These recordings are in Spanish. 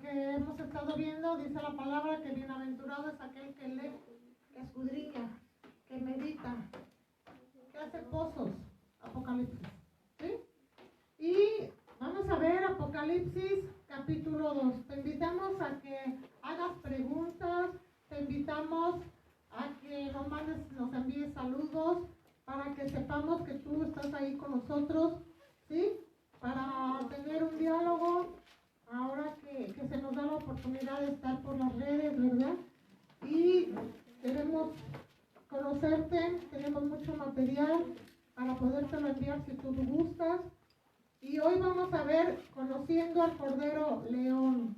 que hemos estado viendo, dice la palabra que bienaventurado es aquel que lee, que escudriña, que medita, que hace pozos. Apocalipsis, ¿sí? Y vamos a ver Apocalipsis capítulo 2. Te invitamos a que hagas preguntas, te invitamos a que nos envíes saludos para que sepamos que tú estás ahí con nosotros, ¿sí? Para tener un diálogo, ahora que se nos da la oportunidad de estar por las redes, ¿verdad? Y queremos conocerte, tenemos mucho material para podértelo enviar si tú gustas. Y hoy vamos a ver Conociendo al Cordero León,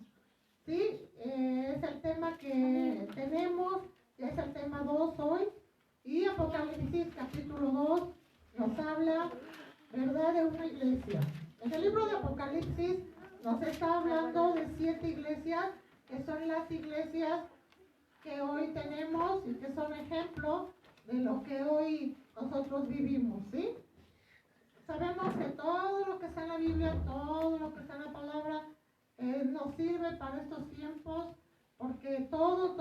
¿sí? Es el tema que tenemos, es el tema 2 hoy. Y Apocalipsis capítulo 2 nos habla, ¿verdad?, de una iglesia. En el libro de Apocalipsis nos está hablando de 7 iglesias, que son las iglesias que hoy tenemos y que son ejemplo de lo que hoy nosotros vivimos, ¿sí? Sabemos que todo lo que está en la Biblia, todo lo que está en la palabra, nos sirve para estos tiempos, porque todo,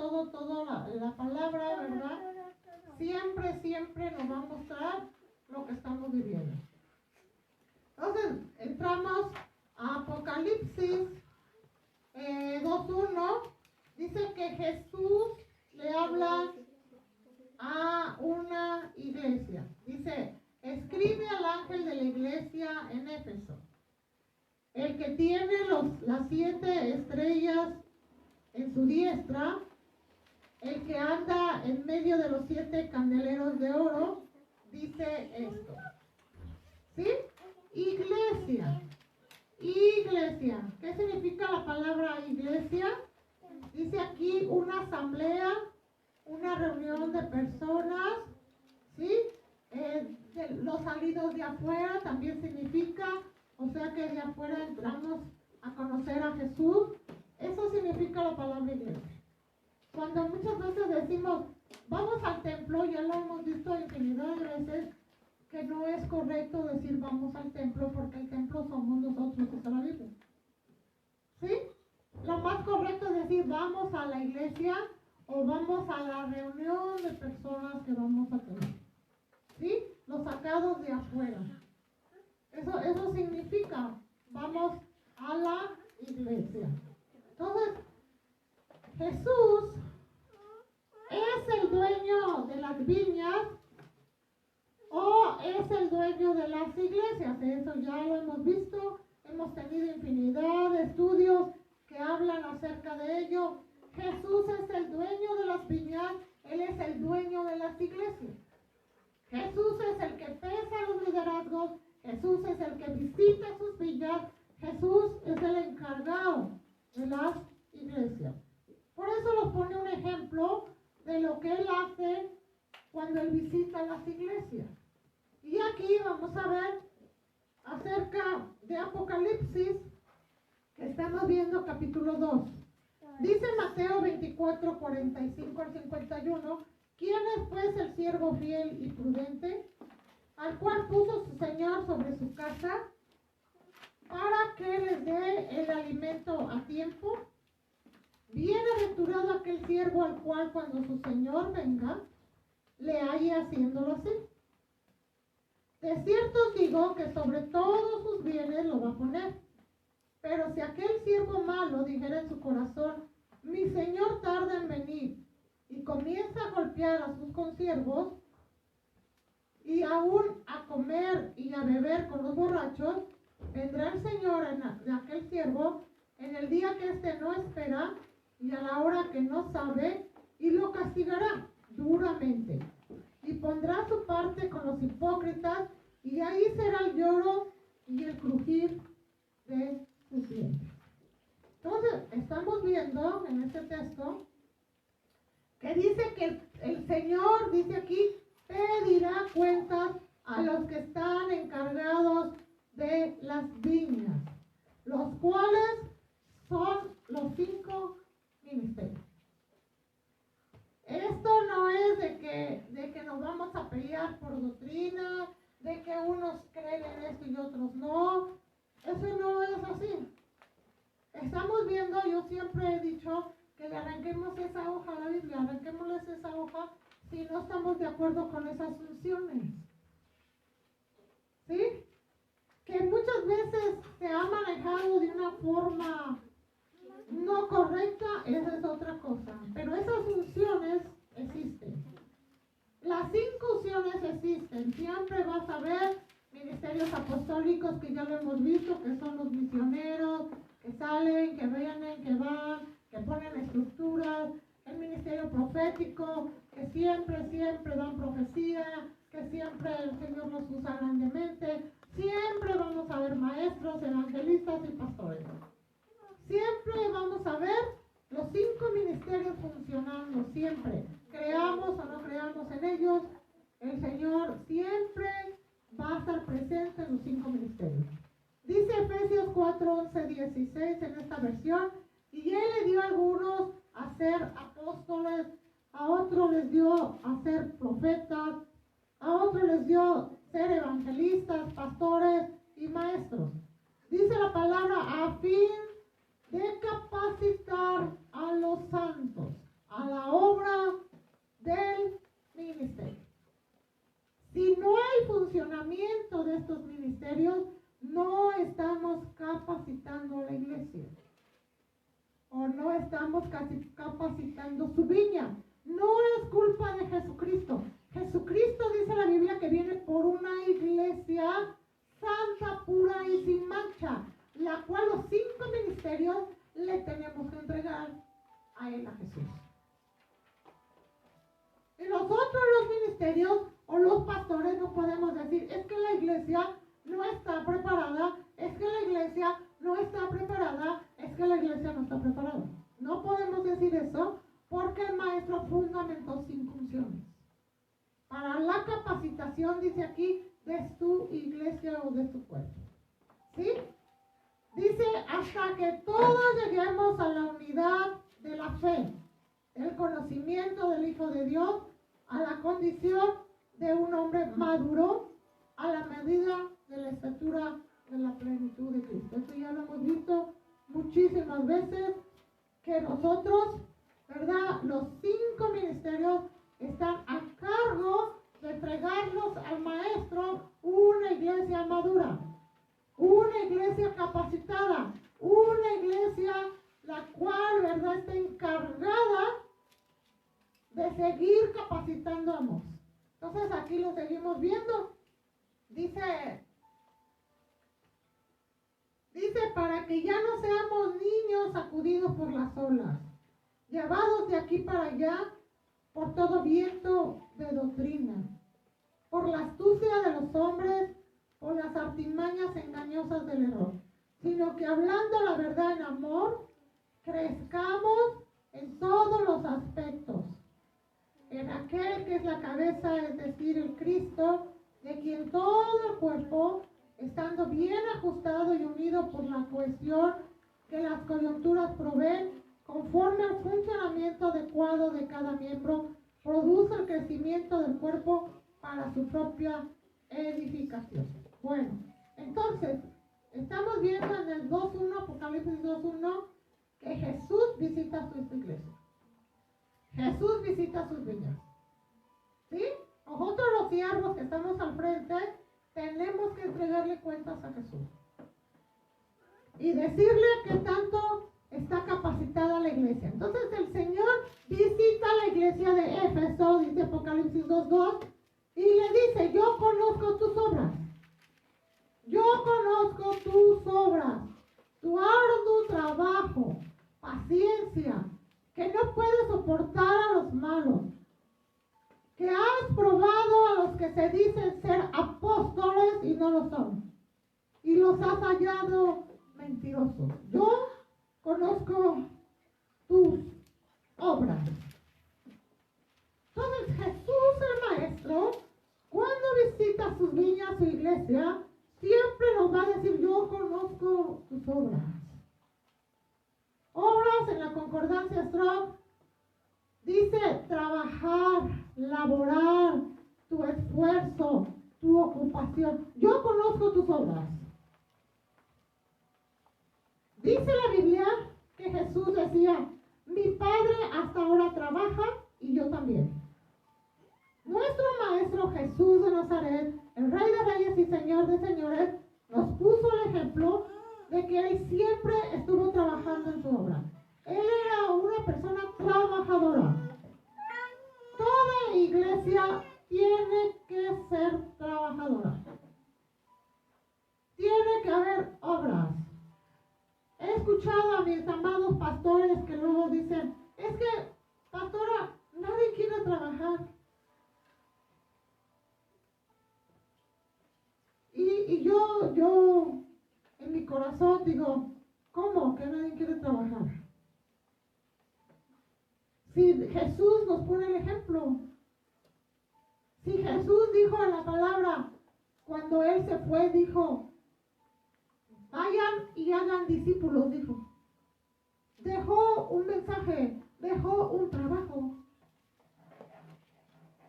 la palabra, ¿verdad? Siempre nos va a mostrar lo que estamos viviendo. Entonces, entramos a Apocalipsis 2:1, dice que Jesús le habla a una iglesia. Dice, escribe al ángel de la iglesia en Éfeso, el que tiene las 7 estrellas en su diestra, el que anda en medio de los 7 candeleros de oro, dice esto. ¿Sí? Iglesia. ¿Qué significa la palabra iglesia? Dice aquí una asamblea, una reunión de personas, ¿sí? Los salidos de afuera también significa, o sea que de afuera entramos a conocer a Jesús. Eso significa la palabra iglesia. Cuando muchas veces decimos, vamos al templo, ya lo hemos visto infinidad de veces, que no es correcto decir vamos al templo, porque el templo somos nosotros, dice la Biblia. ¿Sí? Lo más correcto es decir vamos a la iglesia o vamos a la reunión de personas que vamos a tener. ¿Sí? Los sacados de afuera. Eso significa, vamos a la iglesia. Entonces, Jesús es el dueño de las viñas o es el dueño de las iglesias. Eso ya lo hemos visto, hemos tenido infinidad de estudios que hablan acerca de ello. Jesús es el dueño de las viñas, Él es el dueño de las iglesias. Jesús es el que pesa los liderazgos, Jesús es el que visita sus viñas, Jesús es el encargado de las iglesias. Por eso nos pone un ejemplo de lo que Él hace cuando Él visita las iglesias. Y aquí vamos a ver acerca de Apocalipsis, que estamos viendo capítulo 2. Dice Mateo 24, 45 al 51, ¿quién es pues el siervo fiel y prudente, al cual puso su Señor sobre su casa, para que les dé el alimento a tiempo? Bienaventurado aquel siervo al cual cuando su Señor venga, le halle haciéndolo así. De cierto os digo que sobre todos sus bienes lo va a poner. Pero si aquel siervo malo dijera en su corazón, mi Señor tarda en venir, y comienza a golpear a sus consiervos, y aún a comer y a beber con los borrachos, vendrá el Señor de aquel siervo en el día que éste no espera y a la hora que no sabe, y lo castigará duramente. Y pondrá su parte con los hipócritas, y ahí será el lloro y el crujir de sus dientes. Entonces, estamos viendo en este texto que dice que el Señor, dice aquí, pedirá cuentas a los que están encargados de las viñas, los cuales son los 5 ministerios. Esto no es de que nos vamos a pelear por doctrina, de que unos creen en esto y otros no. Eso no es así. estamos viendo, yo siempre he dicho que le arranquemos esa hoja a la Biblia, arranquémosles esa hoja si no estamos de acuerdo con esas funciones. ¿Sí? Que muchas veces se ha manejado de una forma no correcta, esa es otra cosa. Pero esas funciones existen. Las 5 unciones existen. Siempre vas a ver ministerios apostólicos que ya lo hemos visto, que son los misioneros, que salen, que vienen, que van, que ponen estructuras. El ministerio profético, que siempre dan profecía, que siempre el Señor los usa grandemente. Siempre vamos a ver maestros, evangelistas y pastores. Siempre vamos a ver los 5 ministerios funcionando, siempre. Creamos o no creamos en ellos, el Señor siempre va a estar presente en los 5 ministerios. Dice Efesios 4, 11, 16 en esta versión, y Él le dio a algunos a ser apóstoles, a otros les dio a ser profetas, a otros les dio ser evangelistas, pastores y maestros. Dice la palabra a fin de capacitar a los santos a la obra del ministerio. Si no hay funcionamiento de estos ministerios, no estamos capacitando a la iglesia. O no estamos capacitando su viña. No es culpa de Jesucristo. Jesucristo dice la Biblia que viene por una iglesia santa, pura y sin mancha, la cual los 5 ministerios le tenemos que entregar a Él, a Jesús. Y nosotros los ministerios o los pastores no podemos decir, es que la iglesia no está preparada, es que la iglesia no está preparada, es que la iglesia no está preparada. No podemos decir eso porque el maestro fundamentó 5 funciones. Para la capacitación, dice aquí, de su iglesia o de su cuerpo. ¿Sí? Dice, hasta que todos lleguemos a la unidad de la fe, el conocimiento del Hijo de Dios, a la condición de un hombre maduro, a la medida de la estatura de la plenitud de Cristo. Esto ya lo hemos visto muchísimas veces, que nosotros, ¿verdad? Los 5 ministerios están a cargo de entregarnos al maestro una iglesia madura, una iglesia capacitada, una iglesia la cual, ¿verdad?, está encargada de seguir capacitándonos. Entonces aquí lo seguimos viendo. Dice, para que ya no seamos niños sacudidos por las olas, llevados de aquí para allá por todo viento de doctrina, por la astucia de los hombres, por las artimañas engañosas del error, sino que hablando la verdad en amor, crezcamos en todos los aspectos, en aquel que es la cabeza, es decir, el Cristo, de quien todo el cuerpo, estando bien ajustado y unido por la cohesión que las coyunturas proveen, conforme al funcionamiento adecuado de cada miembro, produce el crecimiento del cuerpo para su propia edificación. Bueno, entonces, estamos viendo en el 2.1, Apocalipsis 2.1, que Jesús visita su iglesia. Jesús visita sus viñas. ¿Sí? Nosotros los siervos que estamos al frente, tenemos que entregarle cuentas a Jesús. Y decirle que tanto está capacitada la iglesia. Entonces el Señor visita la iglesia de Éfeso, dice Apocalipsis 2.2, y le dice, yo conozco tus obras. Yo conozco tus obras, tu arduo trabajo, paciencia, que no puedes soportar a los malos, que has probado a los que se dicen ser apóstoles y no lo son, y los has hallado mentirosos. Yo conozco tus obras. Entonces Jesús, el Maestro, cuando visita sus viñas, su iglesia, siempre nos va a decir, yo conozco tus obras. Obras en la concordancia Strong dice trabajar, laborar, tu esfuerzo, tu ocupación. Yo conozco tus obras. Dice la Biblia Jesús decía, mi Padre hasta ahora trabaja y yo también. Nuestro Maestro Jesús de Nazaret, el Rey de Reyes y Señor de Señores, nos puso el ejemplo de que Él siempre estuvo trabajando en su obra. Él era una persona trabajadora. Toda iglesia tiene que ser trabajadora. Tiene que haber obras. He escuchado a mis amados pastores que luego dicen, es que, pastora, nadie quiere trabajar. Y yo en mi corazón digo, ¿cómo que nadie quiere trabajar? Si Jesús nos pone el ejemplo, si Jesús dijo en la palabra, cuando Él se fue, dijo, vayan y hagan discípulos, dijo. Dejó un mensaje, dejó un trabajo.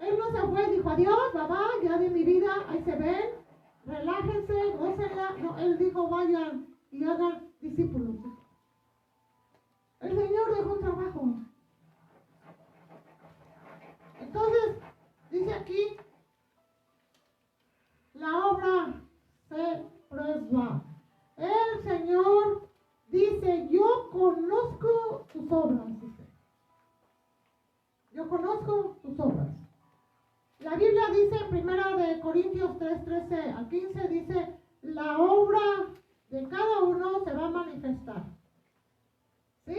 Él no se fue, dijo, adiós, mamá, ya de mi vida, ahí se ven, relájense, gócenla. No, Él dijo, vayan y hagan discípulos. El Señor dejó un trabajo. Entonces, dice aquí, la obra se prueba. El Señor dice, yo conozco tus obras, dice. Yo conozco tus obras. La Biblia dice en 1 Corintios 3:13 a 15, dice, la obra de cada uno se va a manifestar. ¿Sí?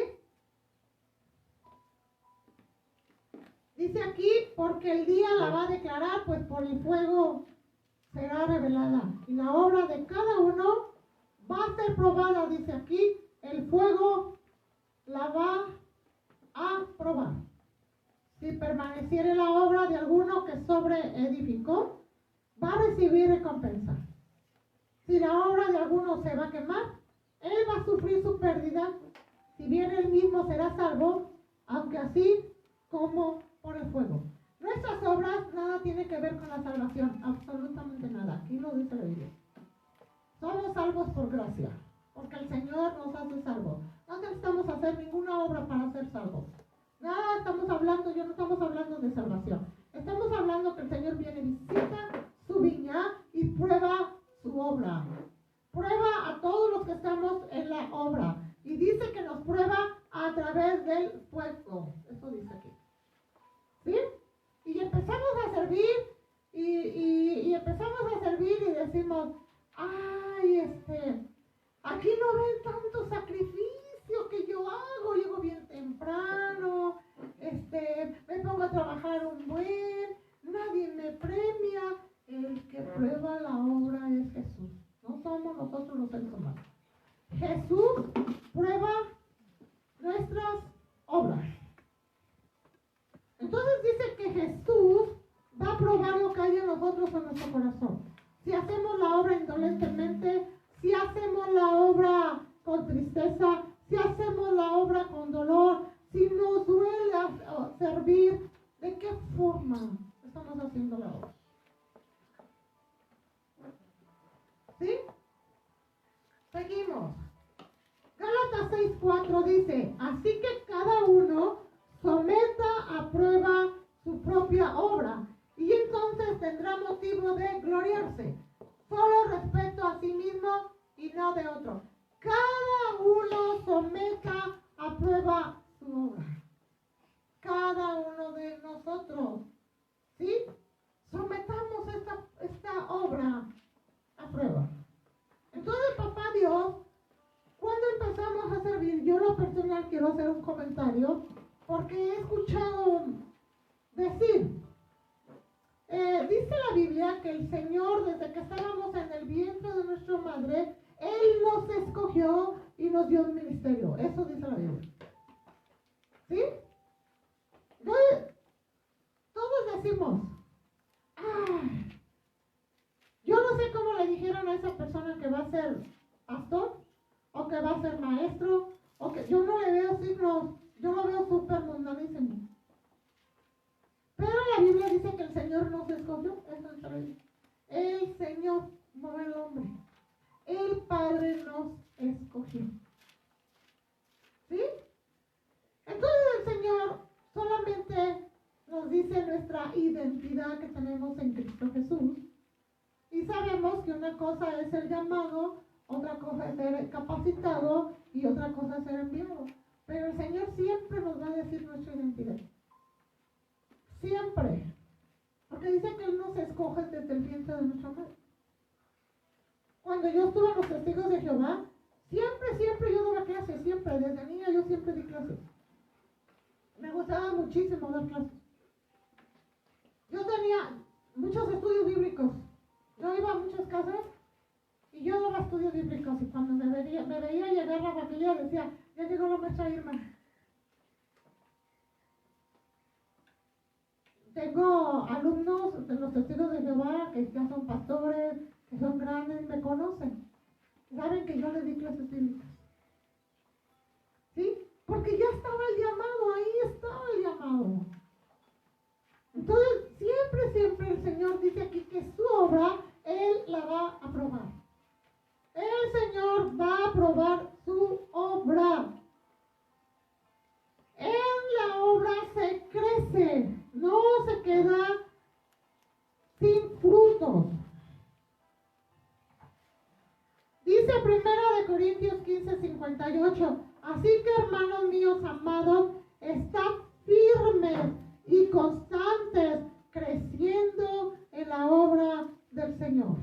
Dice aquí, porque el día la va a declarar, pues por el fuego será revelada. Y la obra de cada uno va a ser probada, dice aquí, el fuego la va a probar. Si permaneciere la obra de alguno que sobre edificó, va a recibir recompensa. Si la obra de alguno se va a quemar, él va a sufrir su pérdida. Si bien él mismo será salvo, aunque así como por el fuego. Nuestras obras nada tiene que ver con la salvación, absolutamente nada. Aquí lo dice la Biblia. Somos salvos por gracia, porque el Señor nos hace salvos. No necesitamos hacer ninguna obra para ser salvos. Nada estamos hablando, yo no estamos hablando de salvación. Estamos hablando que el Señor viene, visita su viña y prueba su obra. Prueba a todos los que estamos en la obra. Y dice que nos prueba a través del fuego. Eso dice aquí. ¿Sí? Y empezamos a servir y empezamos a servir y decimos, ay, aquí no ven tanto sacrificio que yo hago, llego bien temprano, me pongo a trabajar un buen, nadie me premia. El que prueba la obra es Jesús, no somos nosotros los seres humanos. Jesús prueba nuestras obras. Entonces dice que Jesús va a probar lo que hay en nosotros, en nuestro corazón. Si hacemos la obra indolentemente, si hacemos la obra con tristeza, si hacemos la obra con dolor, si nos duele servir, ¿de qué forma estamos haciendo la obra? ¿Sí? Seguimos. Gálatas 6:4 dice, así que cada uno someta a prueba su propia obra y entonces tendrá motivo de gloriarse, solo respecto a sí mismo y no de otro. Cada uno someta a prueba su obra. Cada uno de nosotros, ¿sí? Sometamos esta obra a prueba. Entonces, papá Dios, cuando empezamos a servir, yo lo personal quiero hacer un comentario, porque he escuchado decir, dice la Biblia que el Señor, desde que estábamos en el vientre de nuestra madre, Él nos escogió y nos dio un ministerio. Eso dice la Biblia. ¿Sí? Entonces, todos decimos, yo no sé cómo le dijeron a esa persona que va a ser pastor, o que va a ser maestro, o que yo no le veo signos, yo lo veo súper mundanísimo. Pero la Biblia dice que el Señor nos escogió, eso es la Biblia. El Señor, no el hombre. El Padre nos escogió. ¿Sí? identidad que tenemos en Cristo Jesús. Y sabemos que una cosa es el llamado, otra cosa es ser capacitado y otra cosa es ser enviado. Pero el Señor siempre nos va a decir nuestra identidad. Siempre. Porque dice que Él nos escoge desde el vientre de nuestra madre. Cuando yo estuve en los Testigos de Jehová, siempre yo daba clases, siempre. Desde niña yo siempre di clases. Me gustaba muchísimo dar clases. Yo tenía muchos estudios bíblicos. Yo iba a muchas casas y yo daba estudios bíblicos. Y cuando me veía llegar la familia, decía, ya llegó la maestra Irma. Tengo alumnos de los Testigos de Jehová que ya son pastores, que son grandes, me conocen. Saben que yo les di clases bíblicas. ¿Sí? Porque ya estaba el llamado, ahí estaba el llamado. Entonces, siempre el Señor dice aquí que su obra, Él la va a aprobar. El Señor va a aprobar su obra. En la obra se crece, no se queda sin frutos. Dice 1 Corintios 15:58, así que hermanos míos amados, estad firmes y constantes, creciendo en la obra del Señor.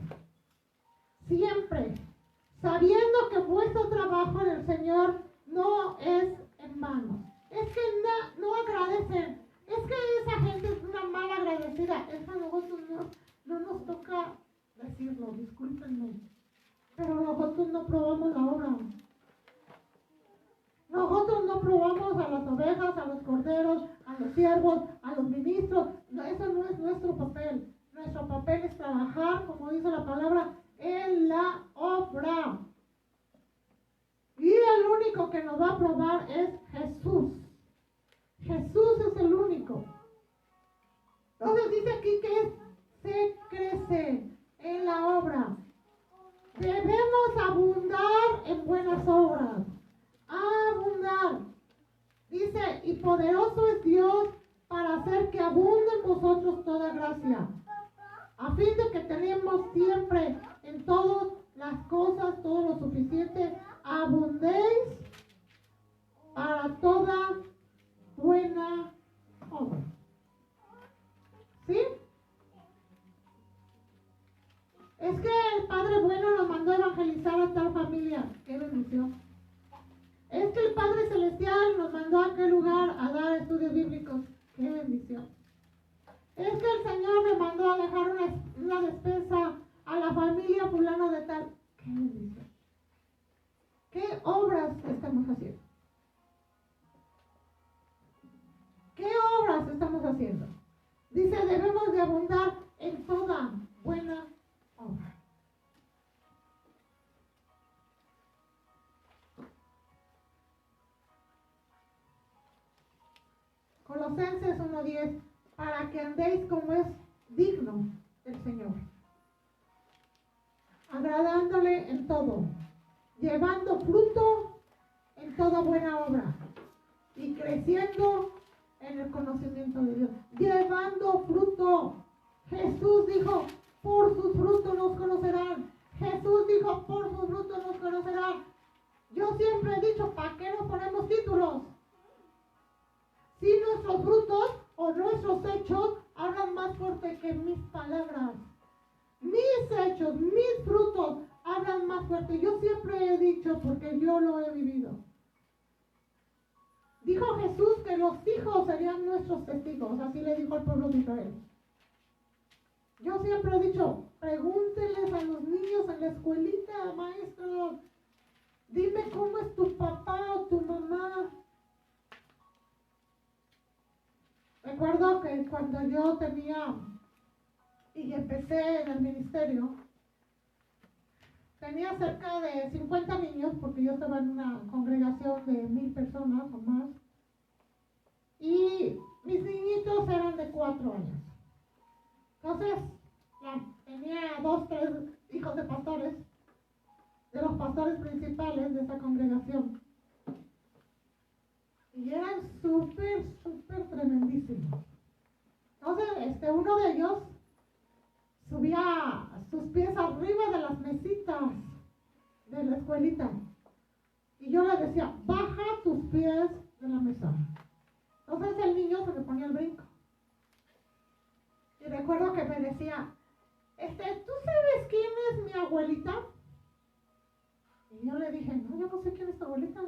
Siempre, sabiendo que vuestro trabajo en el Señor no es en vano. Es que no agradecen. Es que esa gente es una mala agradecida. Eso a nosotros no nos toca decirlo, discúlpenme. Pero nosotros no probamos la obra. Nosotros no probamos a las ovejas, a los corderos, a los siervos, a los ministros. No, eso no es nuestro papel. Nuestro papel es trabajar, como dice la palabra, en la obra. Y el único que nos va a probar es Jesús. Jesús es el único. Entonces dice aquí que se crece en la obra. Debemos abundar en buenas obras. Abundar. Dice, y poderoso es Dios para hacer que abunde en vosotros toda gracia, a fin de que tenemos siempre en todas las cosas todo lo suficiente, abundéis para toda buena obra. ¿Sí? Es que el Padre bueno nos mandó a evangelizar a tal familia. ¡Qué bendición! Es que el Padre Celestial nos mandó a aquel lugar a dar estudios bíblicos. ¡Qué bendición! Es que el Señor me mandó a dejar una despensa a la familia fulano de tal. ¡Qué bendición! ¿Qué obras estamos haciendo? ¿Qué obras estamos haciendo? Dice, debemos de abundar en toda buena obra. Colosenses 1:10, para que andéis como es digno del Señor, agradándole en todo, llevando fruto en toda buena obra y creciendo en el conocimiento de Dios. Llevando fruto. Jesús dijo, por sus frutos nos conocerán. Jesús dijo, por sus frutos nos conocerán. Yo siempre he dicho, ¿para qué nos ponemos títulos? Si nuestros frutos o nuestros hechos hablan más fuerte que mis palabras. Mis hechos, mis frutos hablan más fuerte. Yo siempre he dicho, porque yo lo he vivido. Dijo Jesús que los hijos serían nuestros testigos. Así le dijo al pueblo de Israel. Yo siempre he dicho, pregúntenles a los niños en la escuelita, maestros, dime cómo es tu papá o tu mamá. Recuerdo que cuando yo tenía y empecé en el ministerio, tenía cerca de 50 niños, porque yo estaba en una congregación de 1000 personas o más, y mis niñitos eran de 4 años. Entonces, tenía 2, 3 hijos de pastores, de los pastores principales de esa congregación. Y eran súper tremendísimos. Entonces, uno de ellos subía sus pies arriba de las mesitas de la escuelita. Y yo le decía, baja tus pies de la mesa. Entonces el niño se me ponía el brinco. Y recuerdo que me decía, ¿tú sabes quién es mi abuelita? Y yo le dije, no, yo no sé quién es tu abuelita.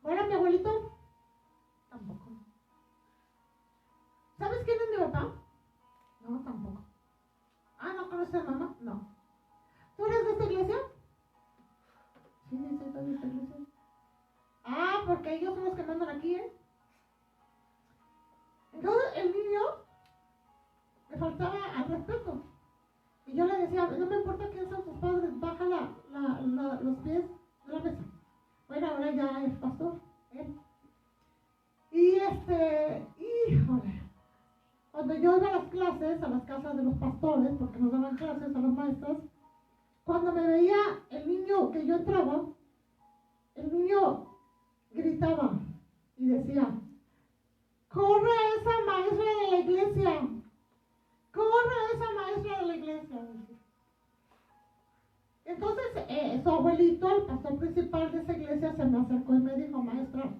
¿Bueno, mi abuelito? Tampoco. ¿Sabes quién es mi papá? No, tampoco. Ah, ¿no conoces a mamá? No. ¿Tú eres de esta iglesia? Sí, soy de esta iglesia. Ah, porque ellos son los que mandan aquí, ¿eh? Entonces el niño le faltaba al respeto. Y yo le decía, no me importa quién son tus padres, baja los pies de la mesa. Bueno, ahora ya es pastor, ¿eh? Y híjole, cuando yo iba a las clases, a las casas de los pastores, porque nos daban clases a los maestros, cuando me veía el niño que yo entraba, el niño gritaba y decía, corre a esa maestra de la iglesia, corre a esa maestra de la iglesia. Entonces su abuelito, el pastor principal de esa iglesia, se me acercó y me dijo, maestra,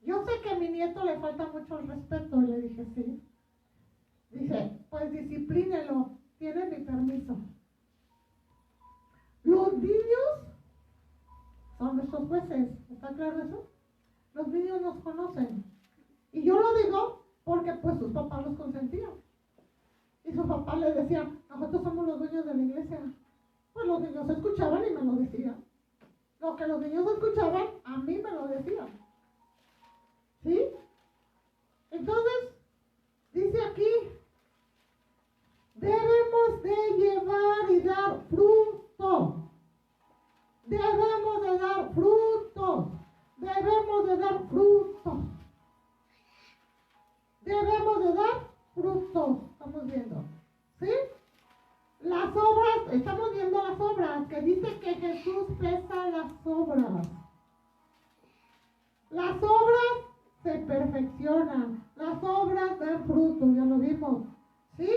yo sé que a mi nieto le falta mucho el respeto. Y le dije, sí. Dice, pues disciplínelo, tiene mi permiso. Los niños son nuestros jueces, ¿está claro eso? Los niños nos conocen. Y yo lo digo porque pues sus papás los consentían. Y su papá le decía, nosotros somos los dueños de la iglesia. Pues los niños escuchaban y me lo decían. Lo que los niños escuchaban, a mí me lo decían. ¿Sí? Entonces, dice aquí, debemos de llevar y dar fruto. Debemos de dar fruto. Debemos de dar fruto. Debemos de dar fruto. Estamos viendo. ¿Sí? Las obras, estamos viendo las obras, que dice que Jesús pesa las obras. Las obras se perfeccionan, las obras dan fruto, ya lo vimos. ¿Sí?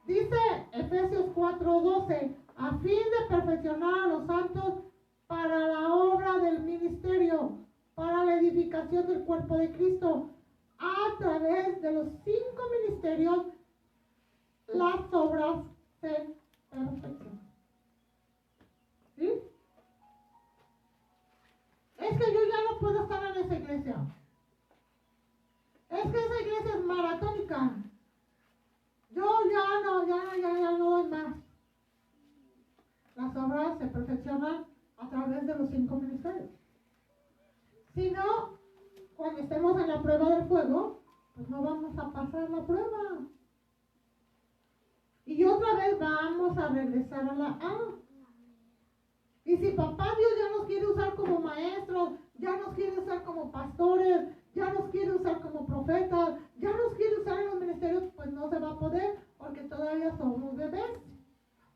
Dice Efesios 4:12, a fin de perfeccionar a los santos para la obra del ministerio, para la edificación del cuerpo de Cristo, a través de los 5 ministerios, las obras se perfeccionan. ¿Sí? Es que yo ya no puedo estar en esa iglesia. Es que esa iglesia es maratónica. Yo ya no doy más. Las obras se perfeccionan a través de los 5 ministerios. Si no, cuando estemos en la prueba del fuego, pues no vamos a pasar la prueba. Y otra vez vamos a regresar a la A. Y si papá Dios ya nos quiere usar como maestros, ya nos quiere usar como pastores, ya nos quiere usar como profetas, ya nos quiere usar en los ministerios, pues no se va a poder porque todavía somos bebés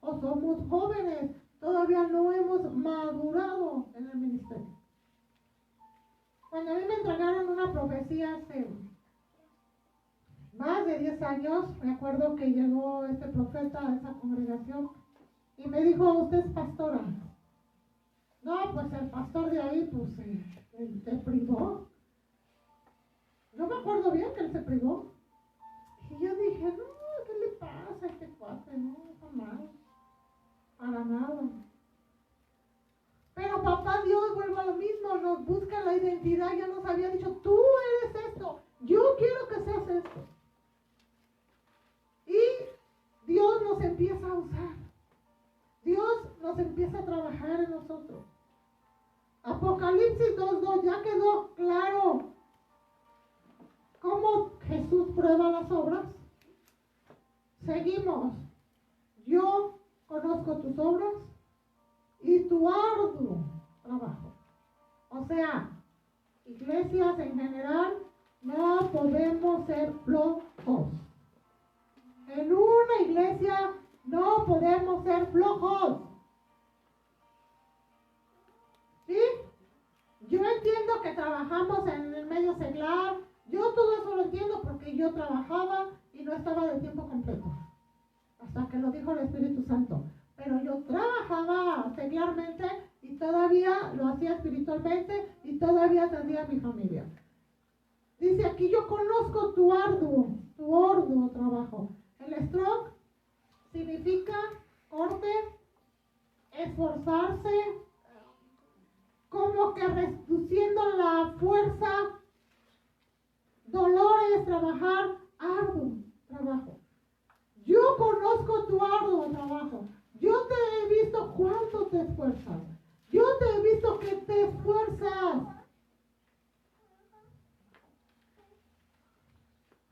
o somos jóvenes, todavía no hemos madurado en el ministerio. Cuando a mí me entregaron una profecía hace más de 10 años, me acuerdo que llegó este profeta a esa congregación y me dijo, usted es pastora. No, pues el pastor de ahí, pues, se privó. No me acuerdo bien que él se privó. Y yo dije, no, ¿qué le pasa a este cuate? No, jamás. Para nada. Pero papá Dios vuelve a lo mismo, nos busca la identidad, ya nos había dicho, tú eres esto, yo quiero que seas esto. Y Dios nos empieza a usar. Dios nos empieza a trabajar en nosotros. Apocalipsis 2:2, ya quedó claro cómo Jesús prueba las obras. Seguimos. Yo conozco tus obras y tu arduo trabajo. O sea, iglesias en general, no podemos ser flojos. En una iglesia no podemos ser flojos. ¿Sí? Yo entiendo que trabajamos en el medio seglar, Yo todo eso lo entiendo porque yo trabajaba y no estaba de tiempo completo. Hasta que lo dijo el Espíritu Santo. Pero yo trabajaba secularmente y todavía lo hacía espiritualmente y todavía atendía a mi familia. Dice aquí, yo conozco tu arduo trabajo. El strong significa corte, esforzarse, como que reduciendo la fuerza, dolores, trabajar, arduo trabajo. Yo conozco tu arduo trabajo. Yo te he visto cuánto te esfuerzas. Yo te he visto que te esfuerzas.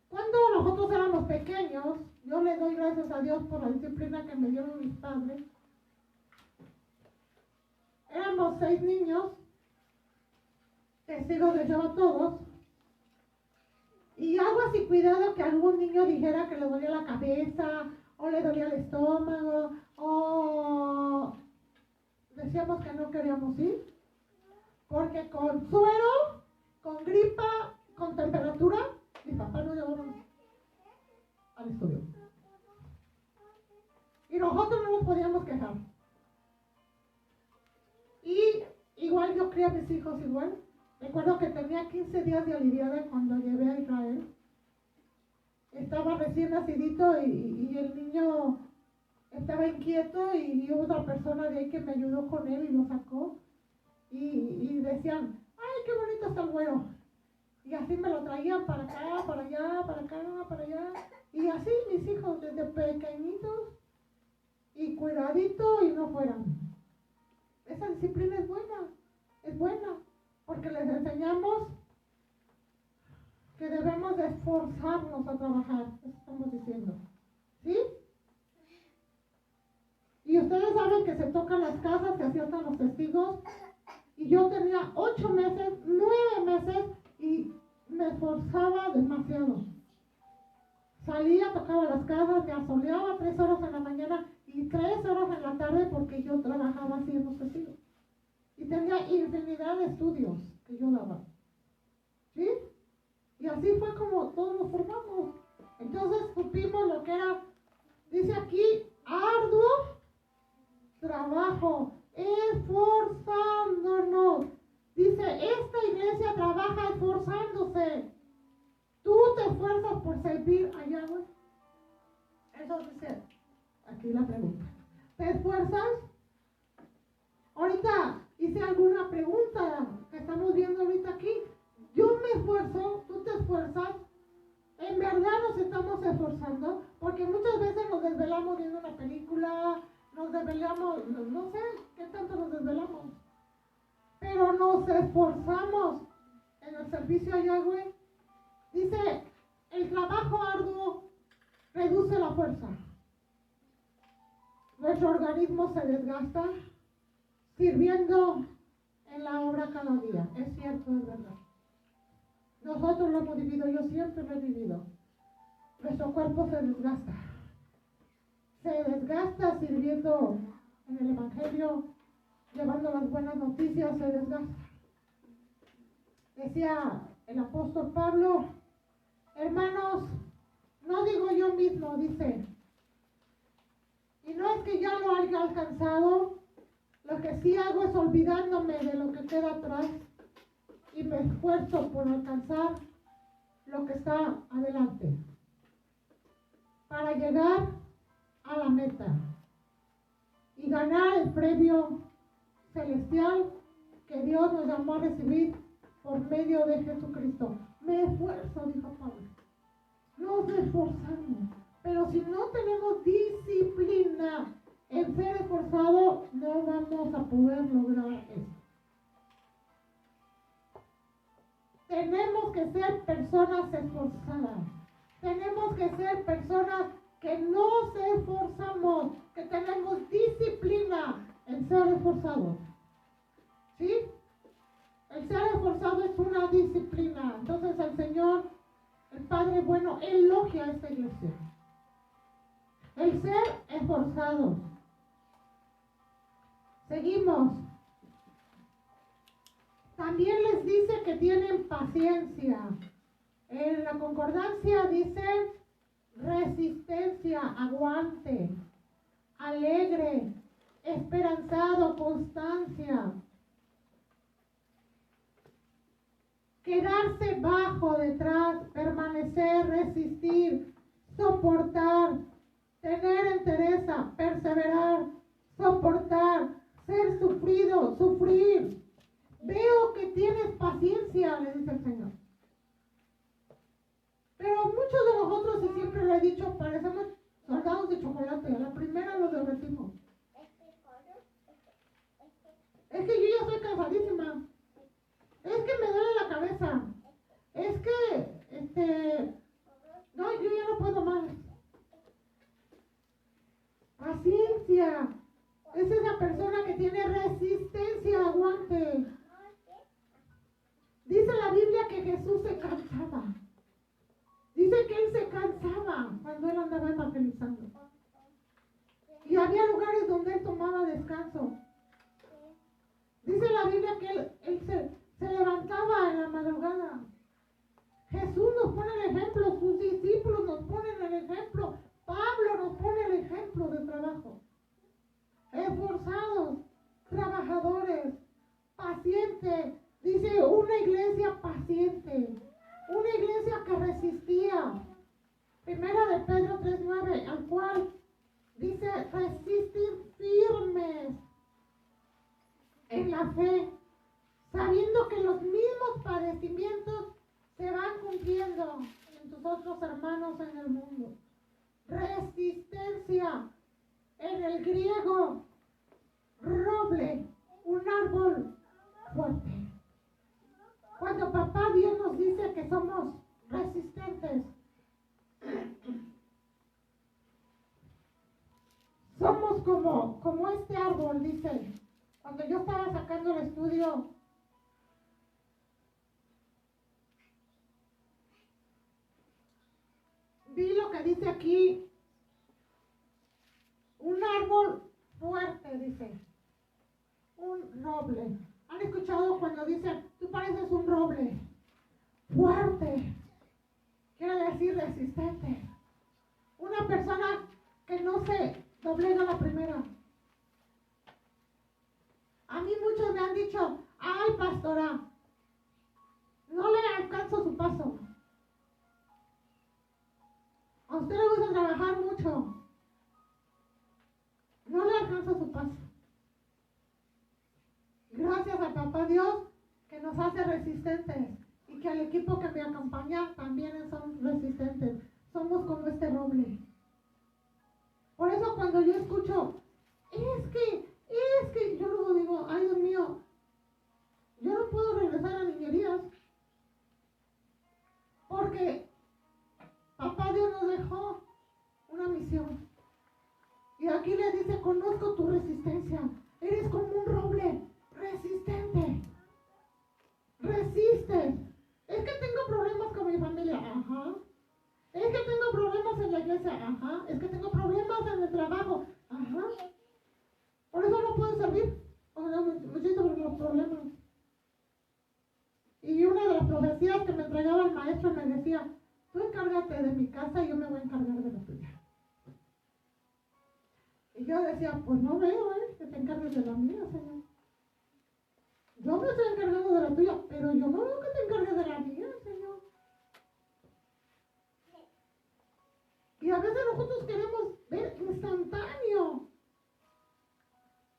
Cuando nosotros éramos pequeños, yo le doy gracias a Dios por la disciplina que me dieron mis padres. Éramos 6 niños, testigos de Jehová todos, y aguas y cuidado que algún niño dijera que le dolía la cabeza, o le dolía el estómago, o decíamos que no queríamos ir, porque con suero, con gripa, con temperatura, mi papá nos llevaron al estudio. Y nosotros no nos podíamos quejar. Y igual yo crié a mis hijos igual. Recuerdo que tenía 15 días de aliviada cuando llevé a Israel. Estaba recién nacidito y el niño estaba inquieto y otra persona de ahí que me ayudó con él y lo sacó. Y decían, ¡ay, qué bonito está el güero! Y así me lo traían para acá, para allá, para acá, para allá. Y así mis hijos desde pequeñitos y cuidadito y no fueran. Esa disciplina es buena, porque les enseñamos que debemos de esforzarnos a trabajar, eso estamos diciendo, ¿sí? Y ustedes saben que se tocan las casas, que aciertan los testigos, y yo tenía 8 meses, 9 meses, y me esforzaba demasiado. Salía, tocaba las casas, me asoleaba 3 horas en la mañana y 3 horas en la tarde porque yo trabajaba así en los testigos. Y tenía infinidad de estudios que yo daba. ¿Sí? Y así fue como todos nos formamos. Entonces supimos lo que era, dice aquí, arduo trabajo, esforzándonos. Dice, esta iglesia trabaja esforzándose. Tú te esfuerzas por servir a Yahweh. Eso dice aquí la pregunta. ¿Te esfuerzas? Ahorita hice alguna pregunta que estamos viendo ahorita aquí. Yo me esfuerzo, tú te esfuerzas. En verdad nos estamos esforzando, porque muchas veces nos desvelamos viendo una película, nos desvelamos, no sé qué tanto nos desvelamos, pero nos esforzamos en el servicio a Yahweh. Dice, el trabajo arduo reduce la fuerza. Nuestro organismo se desgasta sirviendo en la obra cada día. Es cierto, es verdad. Nosotros lo hemos vivido, yo siempre lo he vivido. Nuestro cuerpo se desgasta. Se desgasta sirviendo en el Evangelio, llevando las buenas noticias, se desgasta. Decía el apóstol Pablo, hermanos, no digo yo mismo, dice, y no es que ya lo haya alcanzado, lo que sí hago es olvidándome de lo que queda atrás y me esfuerzo por alcanzar lo que está adelante para llegar a la meta y ganar el premio celestial que Dios nos llamó a recibir por medio de Jesucristo. Me esfuerzo, dijo Pablo. Nos esforzamos, pero si no tenemos disciplina en ser esforzado, no vamos a poder lograr eso. Tenemos que ser personas esforzadas. Tenemos que ser personas que nos esforzamos, que tenemos disciplina en ser esforzados. ¿Sí? El ser esforzado es una disciplina. Entonces el Señor, el Padre bueno, elogia a esta iglesia. El ser esforzado. Seguimos. También les dice que tienen paciencia. En la concordancia dice resistencia, aguante, alegre, esperanzado, constancia. Quedarse bajo, detrás, permanecer, resistir, soportar, tener entereza, perseverar, soportar, ser sufrido, sufrir. Veo que tienes paciencia, le dice el Señor. Pero muchos de nosotros, y siempre lo he dicho, parecemos soldados de chocolate. A la primera los derretimos. Es que yo ya estoy cansadísima. Es que me duele la cabeza. Es que, no, yo ya no puedo más. Paciencia. Es esa persona que tiene resistencia, aguante. Dice la Biblia que Jesús se cansaba. Dice que Él se cansaba cuando Él andaba evangelizando. Y había lugares donde Él tomaba descanso. Dice la Biblia que Él se levantaba en la madrugada. Jesús nos pone el ejemplo, sus discípulos nos ponen el ejemplo, Pablo nos pone el ejemplo de trabajo. Esforzados, trabajadores, pacientes. Dice una iglesia paciente, una iglesia que resistía. Primera de Pedro 3:9, al cual dice resistir firmes en la fe, sabiendo que los mismos padecimientos se van cumpliendo en tus otros hermanos en el mundo. Resistencia, en el griego, roble, un árbol fuerte. Cuando papá Dios nos dice que somos resistentes, somos como este árbol, dice. Cuando yo estaba sacando el estudio, vi lo que dice aquí, un árbol fuerte, dice, un roble. ¿Han escuchado cuando dicen, tú pareces un roble? Fuerte, quiere decir resistente. Una persona que no se doblega la primera. A mí muchos me han dicho, ay pastora, no le alcanzo su paso. A usted le gusta trabajar mucho. No le alcanza su paso. Gracias a papá Dios que nos hace resistentes y que al equipo que me acompaña también son resistentes. Somos como este roble. Por eso cuando yo escucho, es que, yo luego digo, ay Dios mío, yo no puedo regresar a niñerías porque papá Dios nos dejó una misión. Y aquí le dice, conozco tu resistencia. Eres como un roble resistente. Resistes. Es que tengo problemas con mi familia. Ajá. Es que tengo problemas en la iglesia. Ajá. Es que tengo problemas en el trabajo. Ajá. Por eso no puedo servir. Me siento por los problemas. Y una de las profecías que me entregaba el maestro me decía, tú encárgate de mi casa y yo me voy a encargar de la tuya. Y yo decía, pues no veo, que te encargues de la mía, Señor. Yo me estoy encargando de la tuya, pero yo no veo que te encargues de la mía, Señor. Y a veces nosotros queremos ver instantáneo.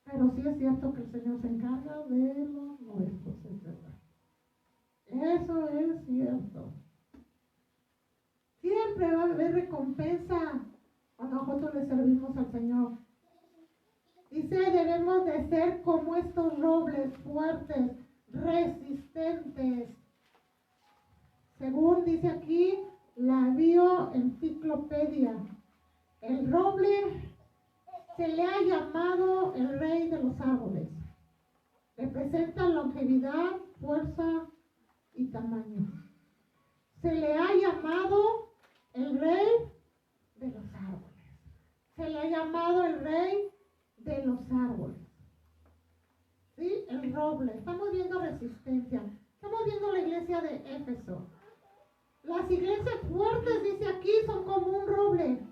Pero sí es cierto que el Señor se encarga de los nuestros, es verdad. Eso es cierto. Siempre va a haber recompensa cuando nosotros le servimos al Señor. Dice, debemos de ser como estos robles fuertes, resistentes. Según dice aquí la bioenciclopedia, el roble se le ha llamado el rey de los árboles. Representa longevidad, fuerza y tamaño. Se le ha llamado el rey de los árboles. Se le ha llamado el rey de los árboles. ¿Sí? El roble. Estamos viendo resistencia. Estamos viendo la iglesia de Éfeso. Las iglesias fuertes, dice aquí, son como un roble,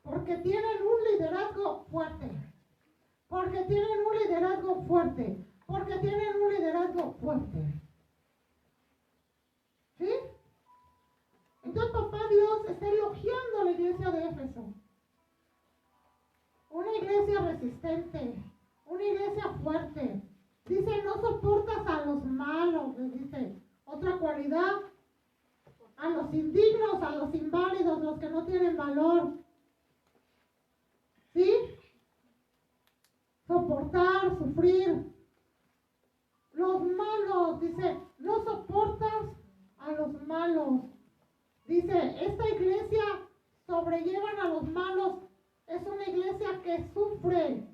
porque tienen un liderazgo fuerte. Porque tienen un liderazgo fuerte. Porque tienen un liderazgo fuerte. ¿Sí? Entonces papá Dios está elogiando a la iglesia de Éfeso. Una iglesia resistente, una iglesia fuerte. Dice, no soportas a los malos, les dice. Otra cualidad, a los indignos, a los inválidos, los que no tienen valor. ¿Sí? Soportar, sufrir. Los malos, dice, no soportas a los malos. Dice, esta iglesia sobrellevan a los malos. Es una iglesia que sufre.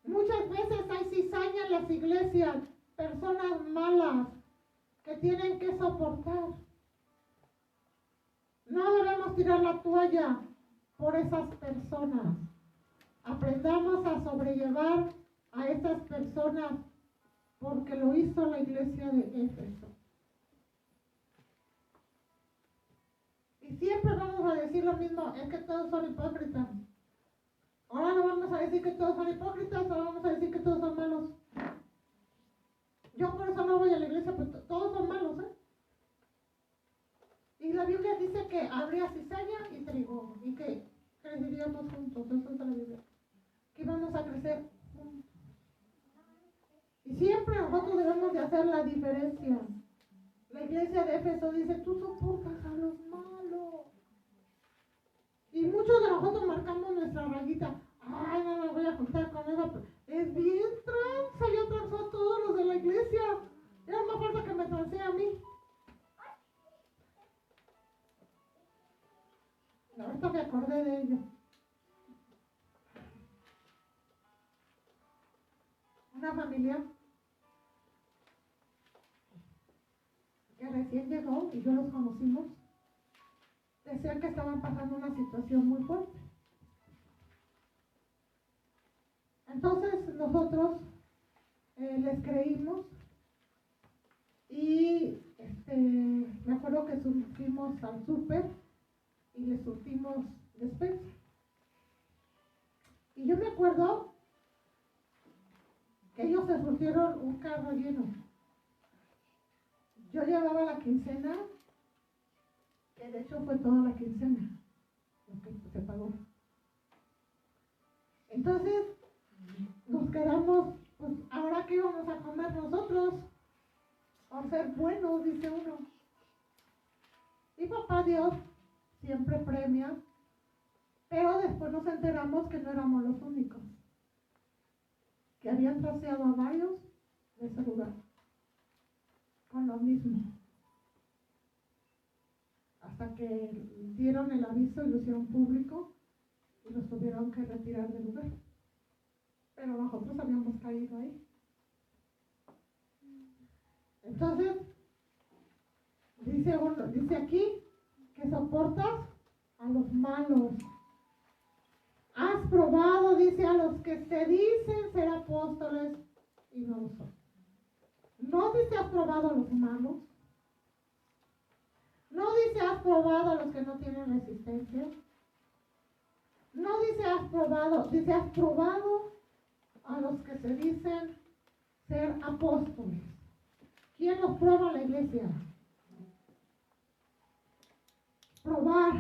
Muchas veces hay cizaña en las iglesias, personas malas que tienen que soportar. No debemos tirar la toalla por esas personas. Aprendamos a sobrellevar a esas personas porque lo hizo la iglesia de Éfeso. Y siempre vamos a decir lo mismo, es que todos son hipócritas. Ahora no vamos a decir que todos son hipócritas, o vamos a decir que todos son malos. Yo por eso no voy a la iglesia, pues todos son malos, ¿eh? Y la Biblia dice que habría cizaña y trigo, y que creceríamos juntos, eso es la Biblia. Que íbamos a crecer juntos. Y siempre nosotros debemos de hacer la diferencia. La iglesia de Éfeso dice, tú soportas a los malos. Y muchos de nosotros marcamos nuestra rayita. Ay, no me voy a juntar con esa. Es bien tranza, yo transo a todos los de la iglesia. Ya más falta que me transee a mí. Ahorita me acordé de ello. Una familia que recién llegó y yo los conocimos, decían que estaban pasando una situación muy fuerte. Entonces nosotros les creímos y me acuerdo que fuimos al súper y les surtimos despensa. Y yo me acuerdo que ellos se surtieron un carro lleno. Yo llevaba la quincena, que de hecho fue toda la quincena, lo que se pagó. Entonces, nos quedamos, pues, ahora que íbamos a comer nosotros, por ser buenos, dice uno. Y papá Dios siempre premia, pero después nos enteramos que no éramos los únicos, que habían traseado a varios de ese lugar, con lo mismo. Hasta que dieron el aviso y lo hicieron público y los tuvieron que retirar del lugar. Pero nosotros habíamos caído ahí. Entonces, dice aquí que soportas a los malos. Has probado, dice, a los que se dicen ser apóstoles y no lo son. No dice has probado a los malos. No dice has probado a los que no tienen resistencia. No dice has probado, dice has probado a los que se dicen ser apóstoles. ¿Quién los prueba en la iglesia? Probar,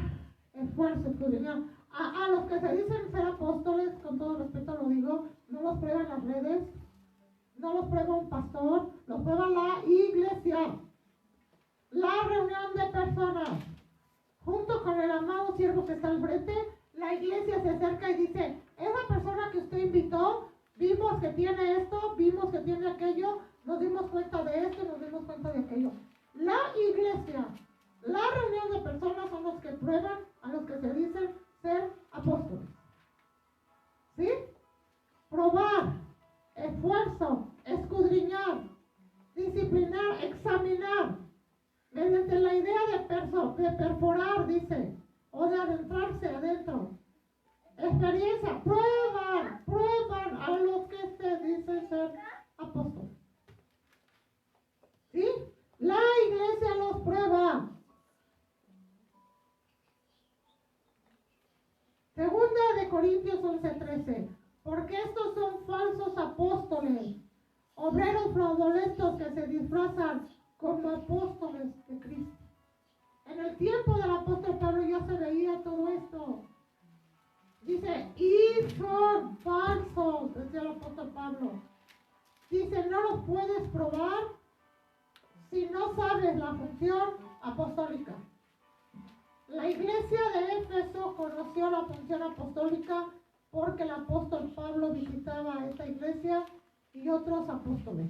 esfuerzo, escudriñar. A los que se dicen ser apóstoles, con todo respeto lo digo, no los prueban las redes, no los prueba un pastor, los prueba la iglesia. La reunión de personas, junto con el amado siervo que está al frente, la iglesia se acerca y dice, esa persona que usted invitó, vimos que tiene esto, vimos que tiene aquello, nos dimos cuenta de esto y nos dimos cuenta de aquello. La iglesia, la reunión de personas son los que prueban a los que se dicen ser apóstoles. ¿Sí? Probar, esfuerzo, escudriñar, disciplinar, examinar, mediante la idea de perforar, dice, o de adentrarse adentro. Experiencia, prueban a los que se dicen ser apóstoles. ¿Sí? La iglesia los prueba. obreros fraudulentos que se disfrazan como apóstoles de Cristo. En el tiempo del apóstol Pablo ya se veía todo esto. Dice, y son falsos, decía el apóstol Pablo. Dice, no los puedes probar si no sabes la función apostólica. La iglesia de Éfeso conoció la función apostólica porque el apóstol Pablo visitaba esta iglesia y otros apóstoles.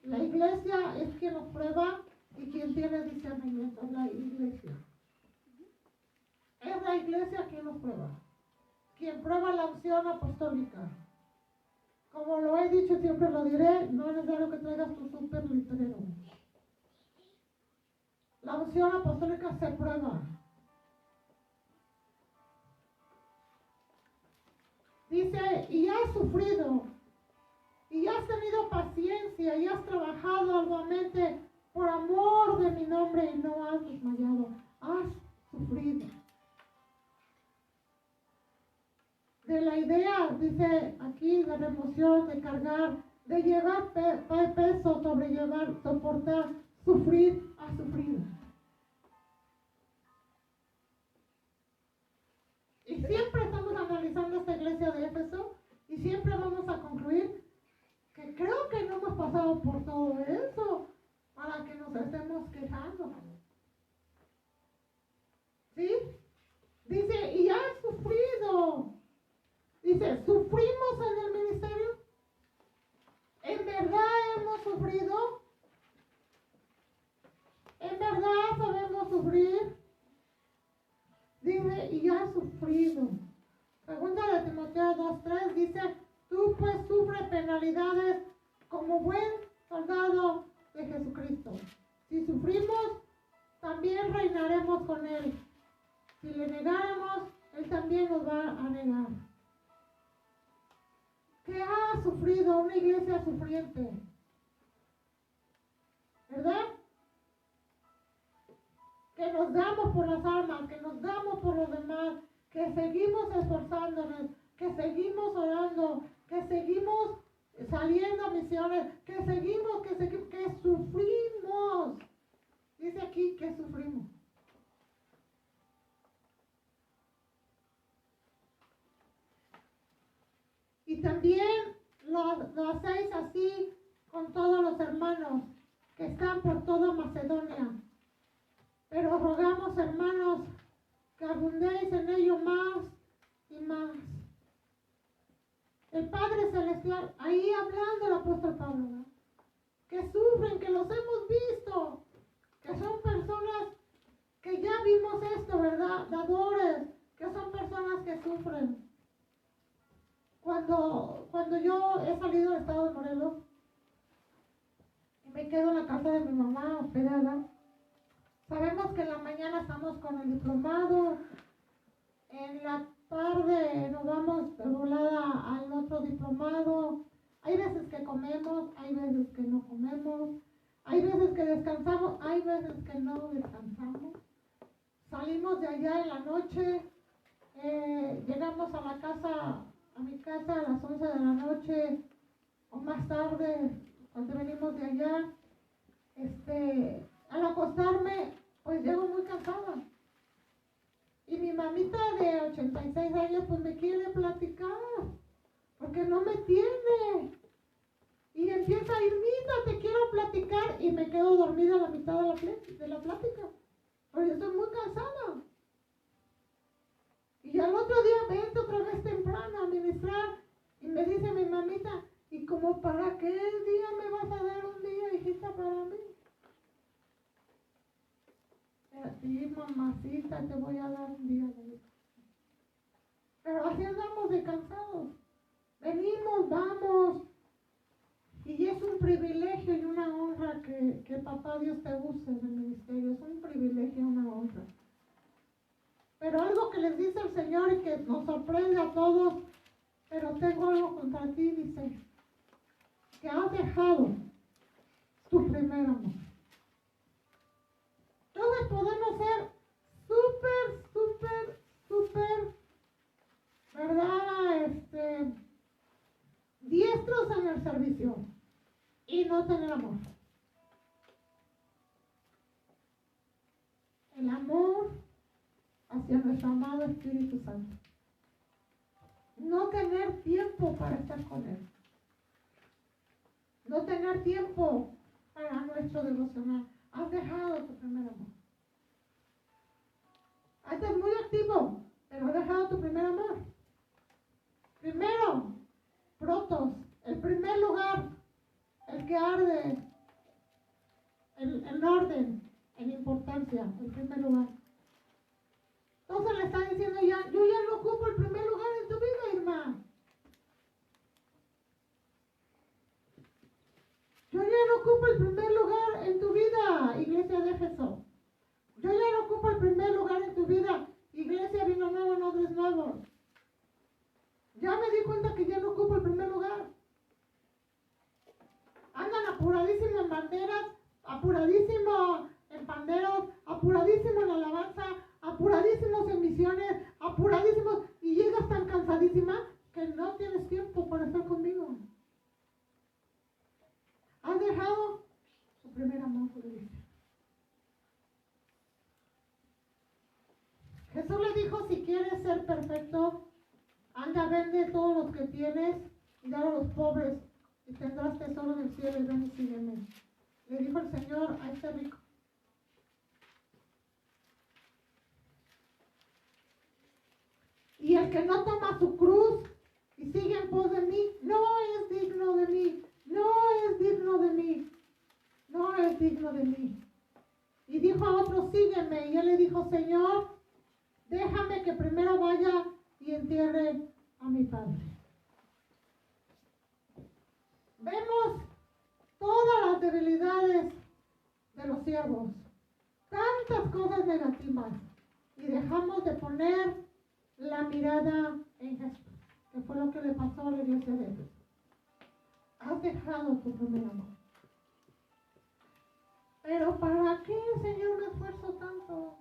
La iglesia es quien los prueba y quien tiene discernimiento, es la iglesia. Es la iglesia quien los prueba, quien prueba la unción apostólica. Como lo he dicho, siempre lo diré, no es necesario que traigas tu súper litrero. La unción apostólica se prueba. Dice, y has sufrido, y has tenido paciencia, y has trabajado arduamente por amor de mi nombre, y no has desmayado. Has sufrido. De la idea, dice aquí, de remoción, de cargar, de llevar peso, sobrellevar, soportar, sufrir, has sufrido. Y siempre estamos analizando esta iglesia de Éfeso y siempre vamos a concluir que creo que no hemos pasado por todo eso para que nos estemos quejando. ¿Sí? Dice, y has sufrido. Dice, ¿sufrimos en el ministerio? ¿En verdad hemos sufrido? ¿En verdad sabemos sufrir? Dice, y has sufrido. Segunda de Timoteo 2:3 dice, tú pues sufre penalidades como buen soldado de Jesucristo. Si sufrimos, también reinaremos con Él. Si le negáramos, Él también nos va a negar. ¿Qué ha sufrido una iglesia sufriente? ¿Verdad? Que nos damos por las almas, que nos damos por los demás, que seguimos esforzándonos, que seguimos orando, que seguimos saliendo a misiones, que sufrimos. Dice aquí que sufrimos. Y también lo hacéis así con todos los hermanos que están por toda Macedonia. Pero rogamos, hermanos, que abundéis en ello más y más. El Padre Celestial, ahí hablando el apóstol Pablo, ¿no? Que sufren, que los hemos visto, que son personas que ya vimos esto, ¿verdad? Dadores, que son personas que sufren. Cuando yo he salido del estado de Morelos y me quedo en la casa de mi mamá hospedada, sabemos que en la mañana estamos con el diplomado, en la tarde nos vamos de volada al otro diplomado. Hay veces que comemos, hay veces que no comemos, hay veces que descansamos, hay veces que no descansamos. Salimos de allá en la noche, llegamos a la casa, a mi casa a las 11 de la noche o más tarde, cuando venimos de allá. Al acostarme, pues llego muy cansada. Y mi mamita de 86 años, pues me quiere platicar, porque no me tiene. Y empieza a ir, Mita, te quiero platicar, y me quedo dormida a la mitad de la plática, porque estoy muy cansada. Y al otro día vente otra vez temprano a ministrar, y me dice mi mamita, ¿y como para qué día me vas a dar un día, hijita, para mí? Sí, mamacita, te voy a dar un día. Pero así andamos de cansados. Venimos, vamos. Y es un privilegio y una honra que papá Dios te use en el ministerio. Es un privilegio y una honra. Pero algo que les dice el Señor y que nos sorprende a todos, pero tengo algo contra ti, dice, que has dejado tu primer amor. Entonces podemos ser súper, ¿verdad? Diestros en el servicio. no tener amor. El amor hacia nuestro amado Espíritu Santo. No tener tiempo para estar con Él. No tener tiempo para nuestro devocional. Has dejado tu primer amor. Estás muy activo, pero has dejado tu primer amor. Primero, protos, el primer lugar, el que arde, en orden, en importancia, el primer lugar. Entonces le está diciendo ya, yo ya no ocupo el primer lugar en tu vida, Irma. Yo ya no ocupo el primer lugar en tu vida, iglesia de Éfeso. Yo ya no ocupo el primer lugar en tu vida, iglesia Vino Nuevo, Nobles Nuevos. Ya me di cuenta que ya no ocupo el primer lugar. Andan apuradísimo en banderas, apuradísimo en panderos, apuradísimo en alabanza, apuradísimos en misiones, apuradísimos, y llegas tan cansadísima que no tienes tiempo para estar conmigo. Has dejado su primer amor, iglesia. Jesús le dijo, si quieres ser perfecto, anda, vende todos los que tienes y dale a los pobres y tendrás tesoro en el cielo y ven y sígueme. Le dijo el Señor a este rico. Y el que no toma su cruz y sigue en pos de mí, no es digno de mí, no es digno de mí, no es digno de mí. Y dijo a otro, sígueme. Y él le dijo, Señor, déjame que primero vaya y entierre a mi padre. Vemos todas las debilidades de los siervos, tantas cosas negativas, y dejamos de poner la mirada en Jesús, que fue lo que le pasó a la iglesia de Éfeso. Has dejado tu primer amor. Pero ¿para qué, Señor, me esfuerzo tanto?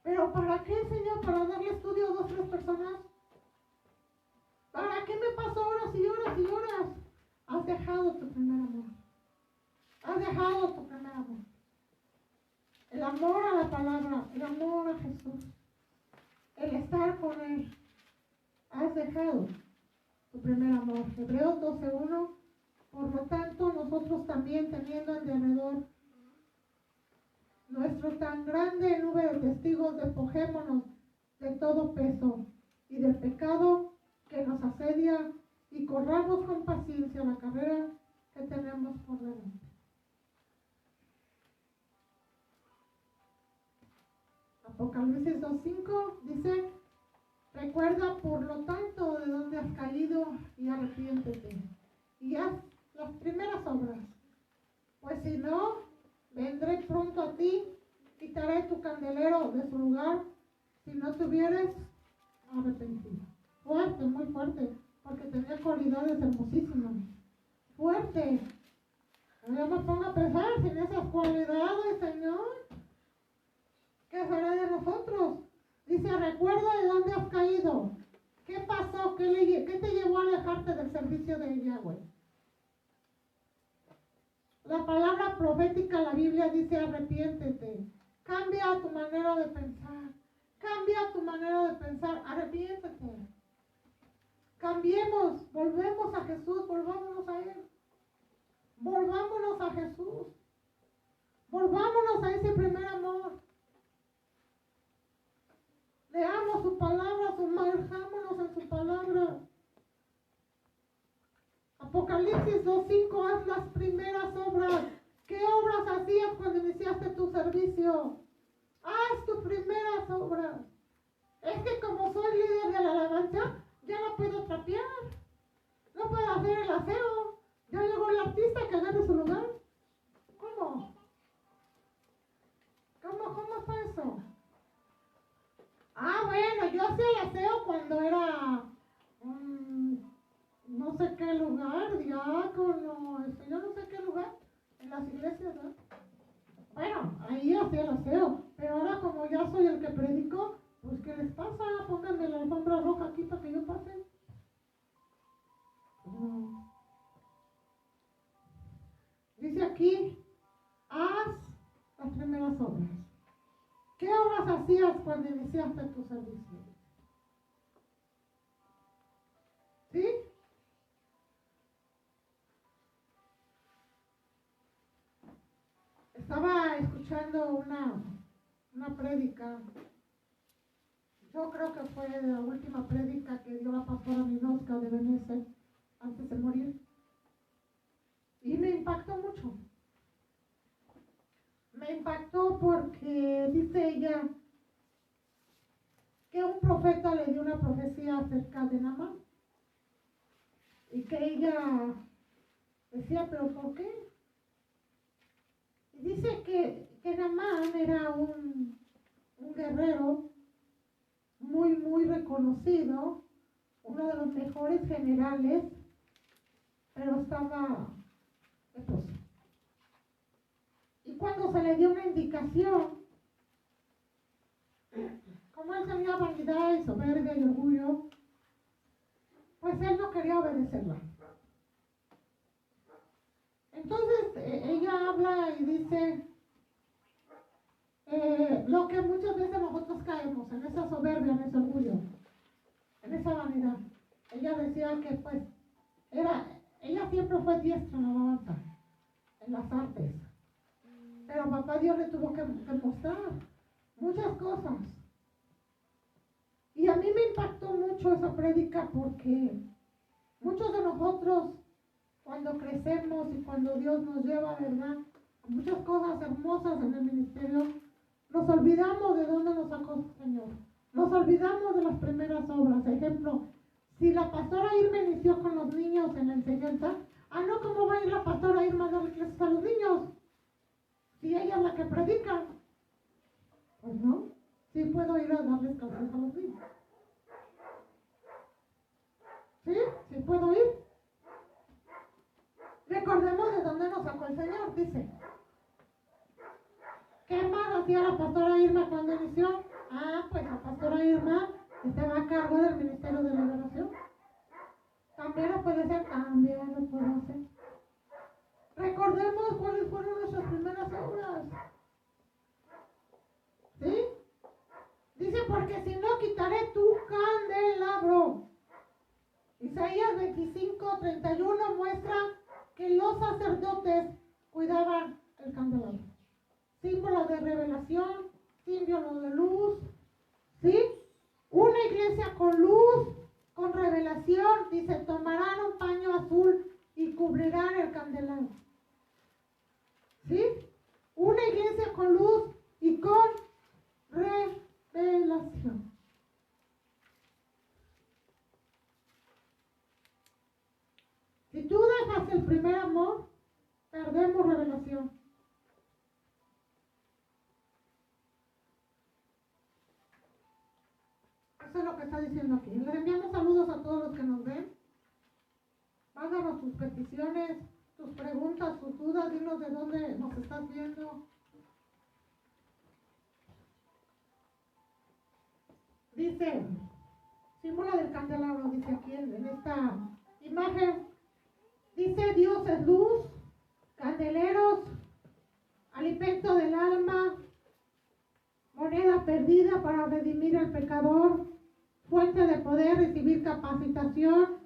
¿Pero para qué, Señor? ¿Para darle estudio a 2 o 3 personas? ¿Para qué me paso horas y horas y horas? Has dejado tu primer amor. Has dejado tu primer amor. El amor a la palabra, el amor a Jesús, el estar con Él. Has dejado tu primer amor. Hebreos 12:1. Por lo tanto, nosotros también, teniendo en derredor nuestro tan grande nube de testigos, despojémonos de todo peso y del pecado que nos asedia y corramos con paciencia la carrera que tenemos por delante. Apocalipsis 2:5 dice, recuerda por lo tanto de dónde has caído y arrepiéntete y haz las primeras obras, pues si no, vendré pronto a ti, quitaré tu candelero de su lugar si no te hubieres arrepentido. Fuerte, muy fuerte, porque tenía cualidades hermosísimas. Fuerte. No me pongo a pensar sin esas cualidades, Señor. ¿Qué será de nosotros? Dice, recuerda de dónde has caído. ¿Qué pasó? ¿Qué te llevó a alejarte del servicio de Yahweh? La palabra profética en la Biblia dice arrepiéntete. Cambia tu manera de pensar. Cambia tu manera de pensar. Arrepiéntete. Cambiemos. Volvemos a Jesús. Volvámonos a Él. Volvámonos a Jesús. Volvámonos a ese primer amor. Leamos su palabra. Sumerjámonos en su palabra. Apocalipsis 2:5, haz las primeras obras. ¿Qué obras hacías cuando iniciaste tu servicio? Haz tus primeras obras. Es que como soy líder de la alabanza, ya no puedo trapear. No puedo hacer el aseo. Ya llegó el artista que agarre su lugar. ¿Cómo? ¿Cómo está eso? Ah, bueno, yo hacía el aseo cuando era... no sé qué lugar, diácono, yo no sé qué lugar, en las iglesias, ¿no? Bueno, ahí hacía el aseo, pero ahora como ya soy el que predico, pues ¿qué les pasa? Pónganme la alfombra roja aquí para que yo pase. No. aquí, haz las primeras obras. ¿Qué obras hacías cuando iniciaste tu servicio? ¿Sí? Estaba escuchando una prédica. Yo creo que fue la última prédica que dio la pastora Minosca de Venecia antes de morir. Y me impactó mucho. Me impactó porque dice ella que un profeta le dio una profecía acerca de Naamán. Y que ella decía, ¿pero por qué? Y dice que Naamán era un guerrero muy reconocido, uno de los mejores generales, pero estaba leproso. Y cuando se le dio una indicación, como él tenía vanidad y soberbia y orgullo, pues él no quería obedecerla. Entonces ella habla y dice lo que muchas veces nosotros caemos, en esa soberbia, en ese orgullo, en esa vanidad. Ella decía que pues ella siempre fue diestra en la alabanza, en las artes. Pero papá Dios le tuvo que mostrar muchas cosas. Y a mí me impactó mucho esa prédica porque muchos de nosotros, cuando crecemos y cuando Dios nos lleva, ¿verdad?, a muchas cosas hermosas en el ministerio, nos olvidamos de dónde nos sacó el Señor. Nos olvidamos de las primeras obras. Ejemplo, si la pastora Irma inició con los niños en la enseñanza, no, ¿cómo va a ir la pastora Irma a darle clases a los niños? Si ella es la que predica. Pues no, sí puedo ir a darles clases a los niños. ¿Sí? Sí puedo ir. Recordemos de dónde nos sacó el Señor, dice. ¿Qué más hacía la pastora Irma cuando inició? Pues la pastora Irma estaba a cargo del Ministerio de Liberación. También lo puede hacer, también lo puede hacer. Recordemos cuáles fueron nuestras primeras obras. ¿Sí? Dice, porque si no, quitaré tu candelabro. Isaías 25:31 muestra que los sacerdotes cuidaban el candelabro. Símbolo de revelación, símbolo de luz. ¿Sí? Una iglesia con luz, con revelación, dice, tomarán un paño azul y cubrirán el candelabro. ¿Sí? Una iglesia con luz y con revelación. Si tú dejas el primer amor, perdemos revelación. Eso es lo que está diciendo aquí. Les enviamos saludos a todos los que nos ven. Mándanos tus peticiones, tus preguntas, tus dudas, dinos de dónde nos estás viendo. Dice, símbolo del candelabro, dice aquí en esta imagen. Dice, Dios es luz, candeleros, alimento del alma, moneda perdida para redimir al pecador, fuente de poder, recibir capacitación,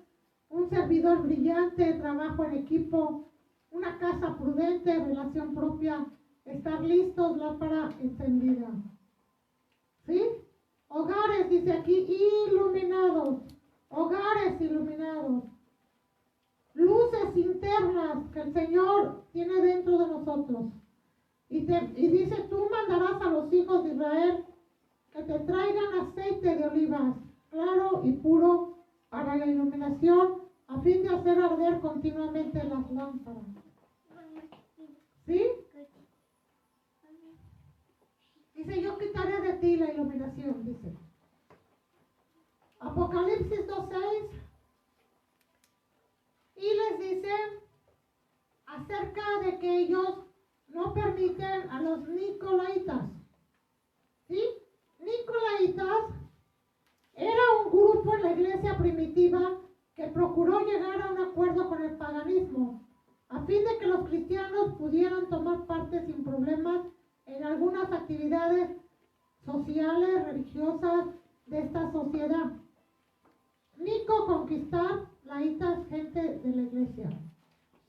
un servidor brillante, trabajo en equipo, una casa prudente, relación propia, estar listos, lámpara encendida. ¿Sí? Hogares, dice aquí, iluminados, hogares iluminados. Luces internas que el Señor tiene dentro de nosotros. Y dice, tú mandarás a los hijos de Israel que te traigan aceite de olivas, claro y puro, para la iluminación, a fin de hacer arder continuamente las lámparas. ¿Sí? Dice, yo quitaré de ti la iluminación, dice. Apocalipsis 2:6. Y les dice acerca de que ellos no permiten a los nicolaitas. ¿Sí? Nicolaitas era un grupo en la iglesia primitiva que procuró llegar a un acuerdo con el paganismo, a fin de que los cristianos pudieran tomar parte sin problemas en algunas actividades sociales, religiosas de esta sociedad, ni conquistar laitas gente de la iglesia.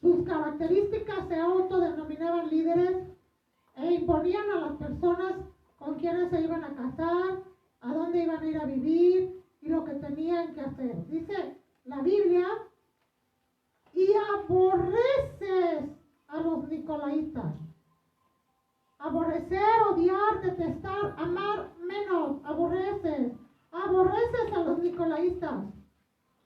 Sus características se autodenominaban líderes e imponían a las personas con quienes se iban a casar, a dónde iban a ir a vivir y lo que tenían que hacer. Dice la Biblia, y aborreces a los nicolaitas. Aborrecer, odiar, detestar, amar menos. Aborreces a los nicolaitas.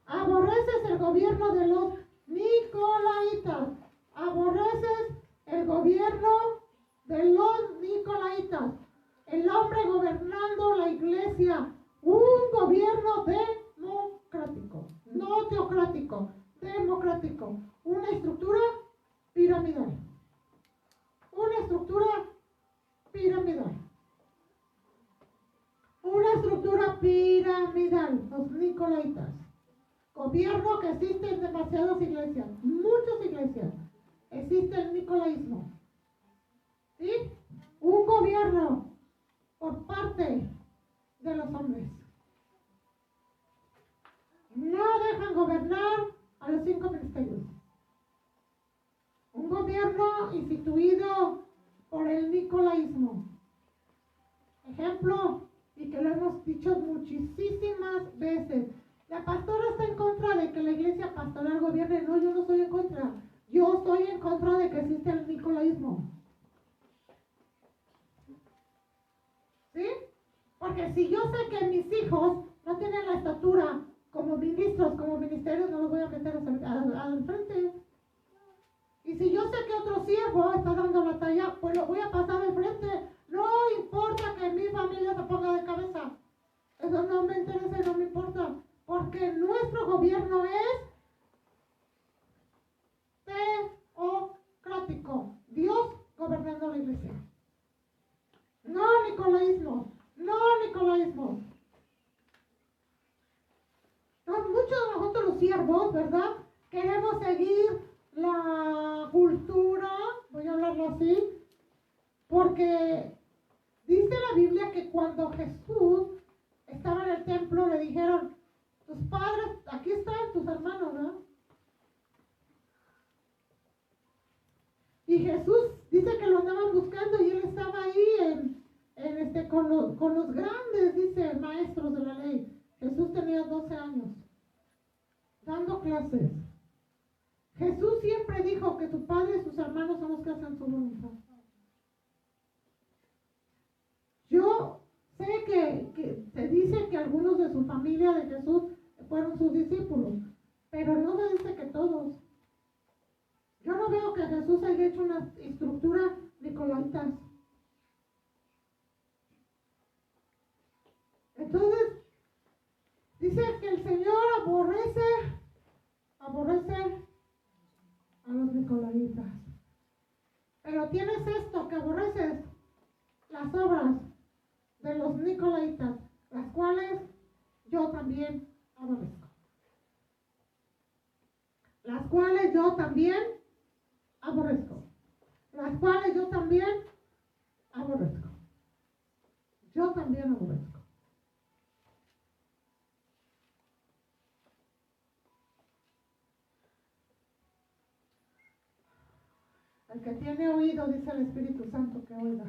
Aborreces el gobierno de los nicolaitas. Aborreces el gobierno de los nicolaitas. El hombre gobernando la iglesia. Un gobierno democrático, no teocrático, democrático. Una estructura piramidal. Una estructura piramidal. Una estructura piramidal. Los nicolaitas. Gobierno que existe en demasiadas iglesias. Muchas iglesias. Existe el nicolaísmo. ¿Sí? Un gobierno por parte de los hombres. No dejan gobernar a los 5 ministerios. Un gobierno instituido por el nicolaísmo. Ejemplo, y que lo hemos dicho muchísimas veces. La pastora está en contra de que la iglesia pastoral gobierne. No, yo no estoy en contra. Yo estoy en contra de que exista el nicolaísmo. ¿Sí? Porque si yo sé que mis hijos no tienen la estatura como ministros, como ministerios, no los voy a meter al frente. Y si yo sé que otro siervo está dando la talla, pues lo voy a pasar al frente. No importa que mi familia se ponga de cabeza. Eso no me interesa y no me importa. Porque nuestro gobierno es teocrático. Dios gobernando la iglesia. No nicolaísmo. No nicolaísmo. Entonces, muchos de nosotros los siervos, ¿verdad? Queremos seguir la cultura, voy a hablarlo así, porque dice la Biblia que cuando Jesús estaba en el templo le dijeron, tus padres, aquí están tus hermanos, ¿no? Y Jesús dice que lo andaban buscando y él estaba ahí con los grandes, dice, maestros de la ley. Jesús tenía 12 años, dando clases. Jesús siempre dijo que su padre y sus hermanos son los que hacen su voluntad. Yo sé que se dice que algunos de su familia de Jesús fueron sus discípulos, pero no se dice que todos. Yo no veo que Jesús haya hecho una estructura nicolaita. Entonces, dice que el Señor aborrece a los nicolaitas. Pero tienes esto, que aborreces las obras de los nicolaitas, las cuales yo también aborrezco. Las cuales yo también aborrezco. Las cuales yo también aborrezco. Yo también aborrezco. El que tiene oído, dice el Espíritu Santo, que oiga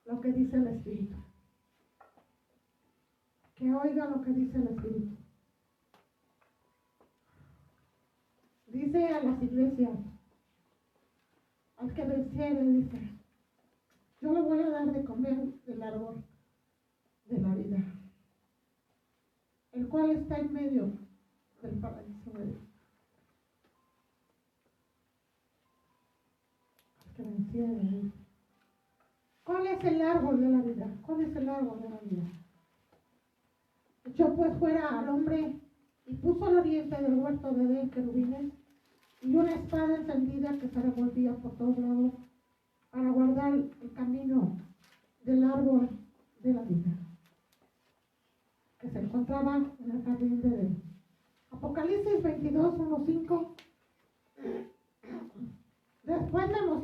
lo que dice el Espíritu. Que oiga lo que dice el Espíritu. Dice a las iglesias, al que venciere, dice, yo le voy a dar de comer del árbol de la vida, el cual está en medio del paraíso de Dios. Al que venciere, dice. ¿Cuál es el árbol de la vida? ¿Cuál es el árbol de la vida? Echó pues fuera al hombre y puso al oriente del huerto de Edén querubines y una espada encendida que se revolvía por todos lados para guardar el camino del árbol de la vida que se encontraba en el jardín de Edén. Apocalipsis 22, 1, 5.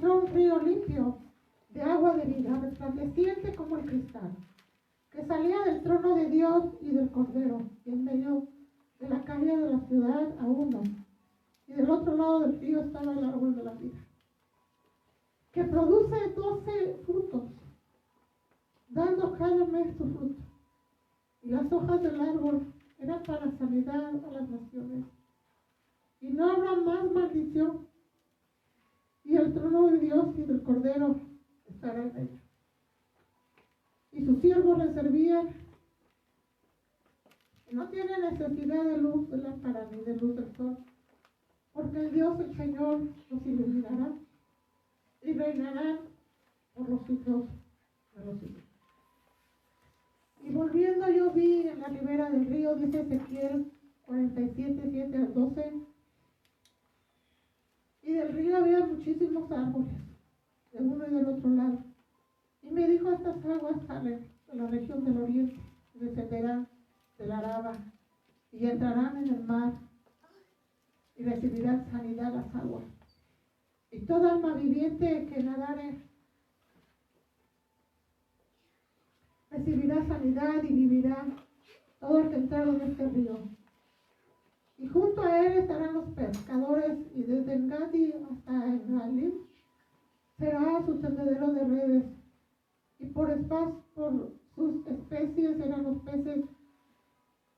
mostró un río limpio de agua de vida, resplandeciente como el cristal, que salía del trono de Dios y del Cordero, y en medio de la calle de la ciudad a uno, y del otro lado del río estaba el árbol de la vida, que produce 12 frutos, dando cada mes su fruto. Y las hojas del árbol eran para sanidad a las naciones. Y no habrá más maldición. Y el trono de Dios y del Cordero estará en ella. Y sus siervos le servían. Y no tiene necesidad de luz de lámpara ni de luz del sol, porque el Dios, el Señor, los iluminará y reinarán por los siglos de los siglos. Y volviendo yo vi en la ribera del río, dice Ezequiel 47, 7 al 12, y del río había muchísimos árboles, de uno y del otro lado. Y me dijo, estas aguas salen de la región del oriente, y descenderán del Araba, y entrarán en el mar, y recibirán sanidad las aguas. Y toda alma viviente que nadare recibirá sanidad y vivirá todo el que entrado en este río. Y junto a él estarán los pescadores, y desde Engadi hasta Engalim será su tendedero de redes, y por sus especies serán los peces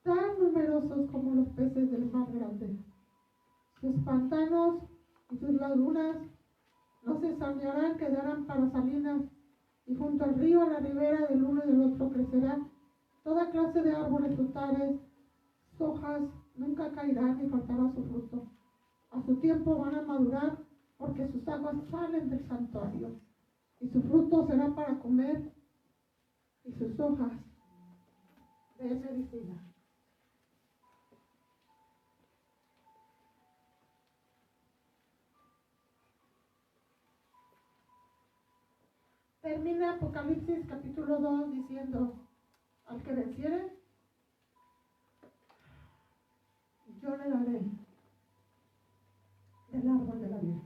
tan numerosos como los peces del mar grande. Sus pantanos y sus lagunas no se sanearán, quedarán para salinas, y junto al río, a la ribera del uno y del otro, crecerá toda clase de árboles frutales, hojas nunca caerán ni faltará su fruto. A su tiempo van a madurar, porque sus aguas salen del santuario, y su fruto será para comer, y sus hojas de medicina. Termina Apocalipsis capítulo 2 diciendo, al que venciere, yo le daré del árbol de la vida.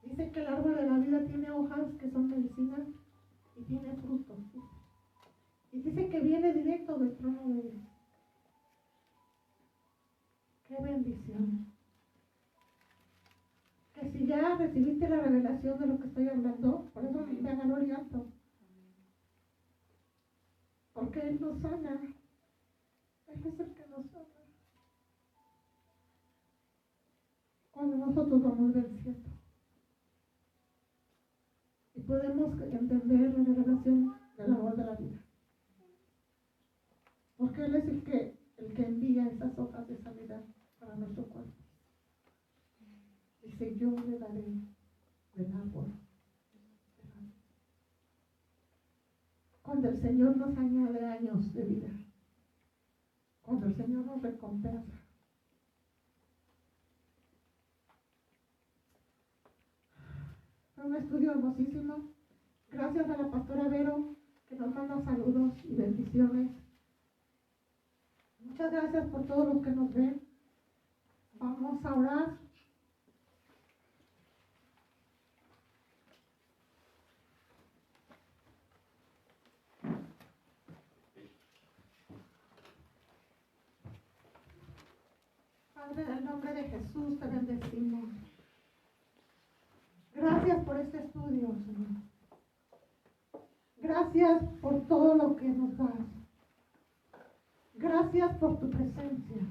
Dice que el árbol de la vida tiene hojas que son medicinas y tiene frutos. Y dice que viene directo del trono de Dios. ¡Qué bendición! Que si ya recibiste la revelación de lo que estoy hablando, por eso me agarró el llanto. Porque Él nos sana. Él es el que nos sana. Cuando nosotros vamos venciendo. Y podemos entender la revelación del árbol de la vida. Porque Él es el que envía esas hojas de sanidad para nuestro cuerpo. Dice, yo le daré del árbol. Cuando el Señor nos añade años de vida. Cuando el Señor nos recompensa. Fue un estudio hermosísimo. Gracias a la pastora Vero, que nos manda saludos y bendiciones. Muchas gracias por todos los que nos ven. Vamos a orar. Padre, en el nombre de Jesús te bendecimos. Gracias por este estudio, Señor. Gracias por todo lo que nos das. Gracias por tu presencia.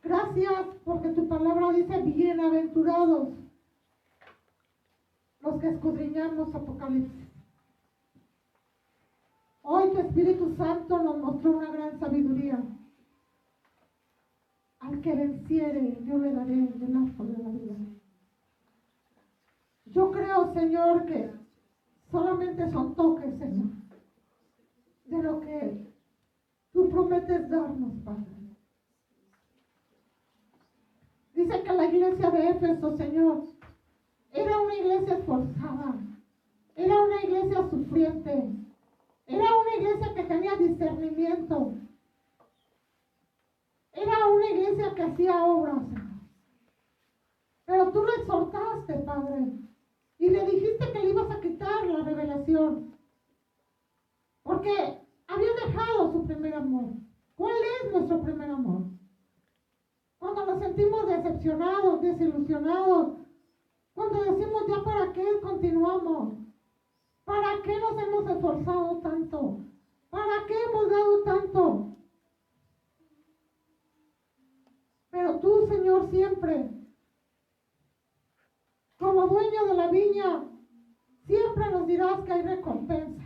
Gracias porque tu palabra dice, bienaventurados los que escudriñamos Apocalipsis. Hoy tu Espíritu Santo nos mostró una gran sabiduría. Al que venciere, yo le daré el árbol de la vida. Yo creo, Señor, que solamente son toques, Señor, de lo que tú prometes darnos, Padre. Dice que la iglesia de Éfeso, Señor, era una iglesia esforzada, era una iglesia sufriente, era una iglesia que tenía discernimiento, era una iglesia que hacía obras, Señor. Pero tú lo exhortaste, Padre, Padre. Y le dijiste que le ibas a quitar la revelación. Porque había dejado su primer amor. ¿Cuál es nuestro primer amor? Cuando nos sentimos decepcionados, desilusionados, cuando decimos ya para qué continuamos, para qué nos hemos esforzado tanto, para qué hemos dado tanto. Pero tú, Señor, siempre, como dueño de la viña, siempre nos dirás que hay recompensa.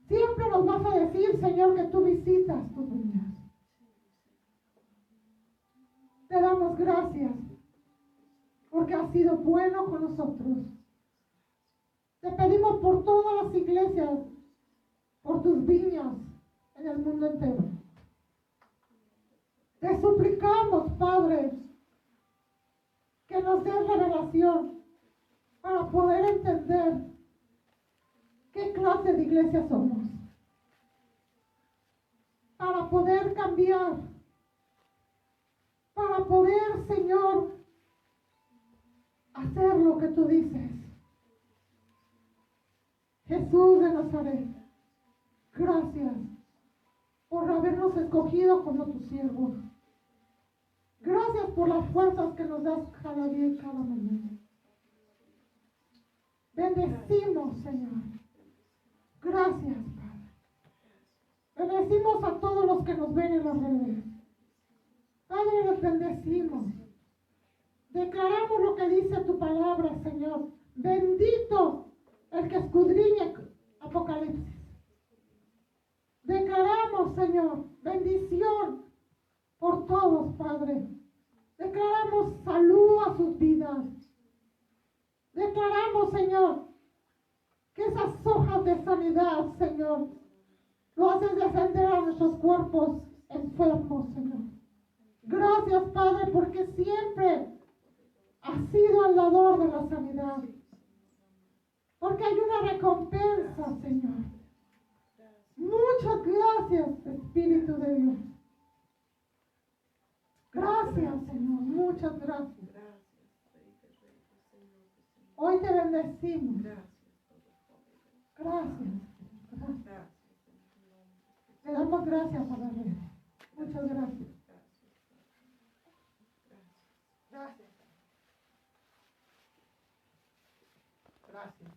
Siempre nos vas a decir, Señor, que tú visitas tus viñas. Te damos gracias porque has sido bueno con nosotros. Te pedimos por todas las iglesias, por tus viñas en el mundo entero. Te suplicamos, Padre, que nos des revelación para poder entender qué clase de iglesia somos. Para poder cambiar. Para poder, Señor, hacer lo que tú dices. Jesús de Nazaret, gracias por habernos escogido como tus siervos. Gracias por las fuerzas que nos das cada día y cada mañana. Bendecimos, Señor. Gracias, Padre. Bendecimos a todos los que nos ven en las redes. Padre, los bendecimos. Declaramos lo que dice tu palabra, Señor. Bendito el que escudriña Apocalipsis. Declaramos, Señor, bendición por todos, Padre. Declaramos salud a sus vidas. Declaramos, Señor, que esas hojas de sanidad, Señor, lo haces descender a nuestros cuerpos enfermos, Señor. Gracias, Padre, porque siempre has sido el dador de la sanidad. Porque hay una recompensa, Señor. Muchas gracias, Espíritu de Dios. Gracias, Señor. Muchas gracias. Hoy te bendecimos. Gracias. Gracias. Le damos gracias a la red. Muchas gracias. Gracias. Gracias.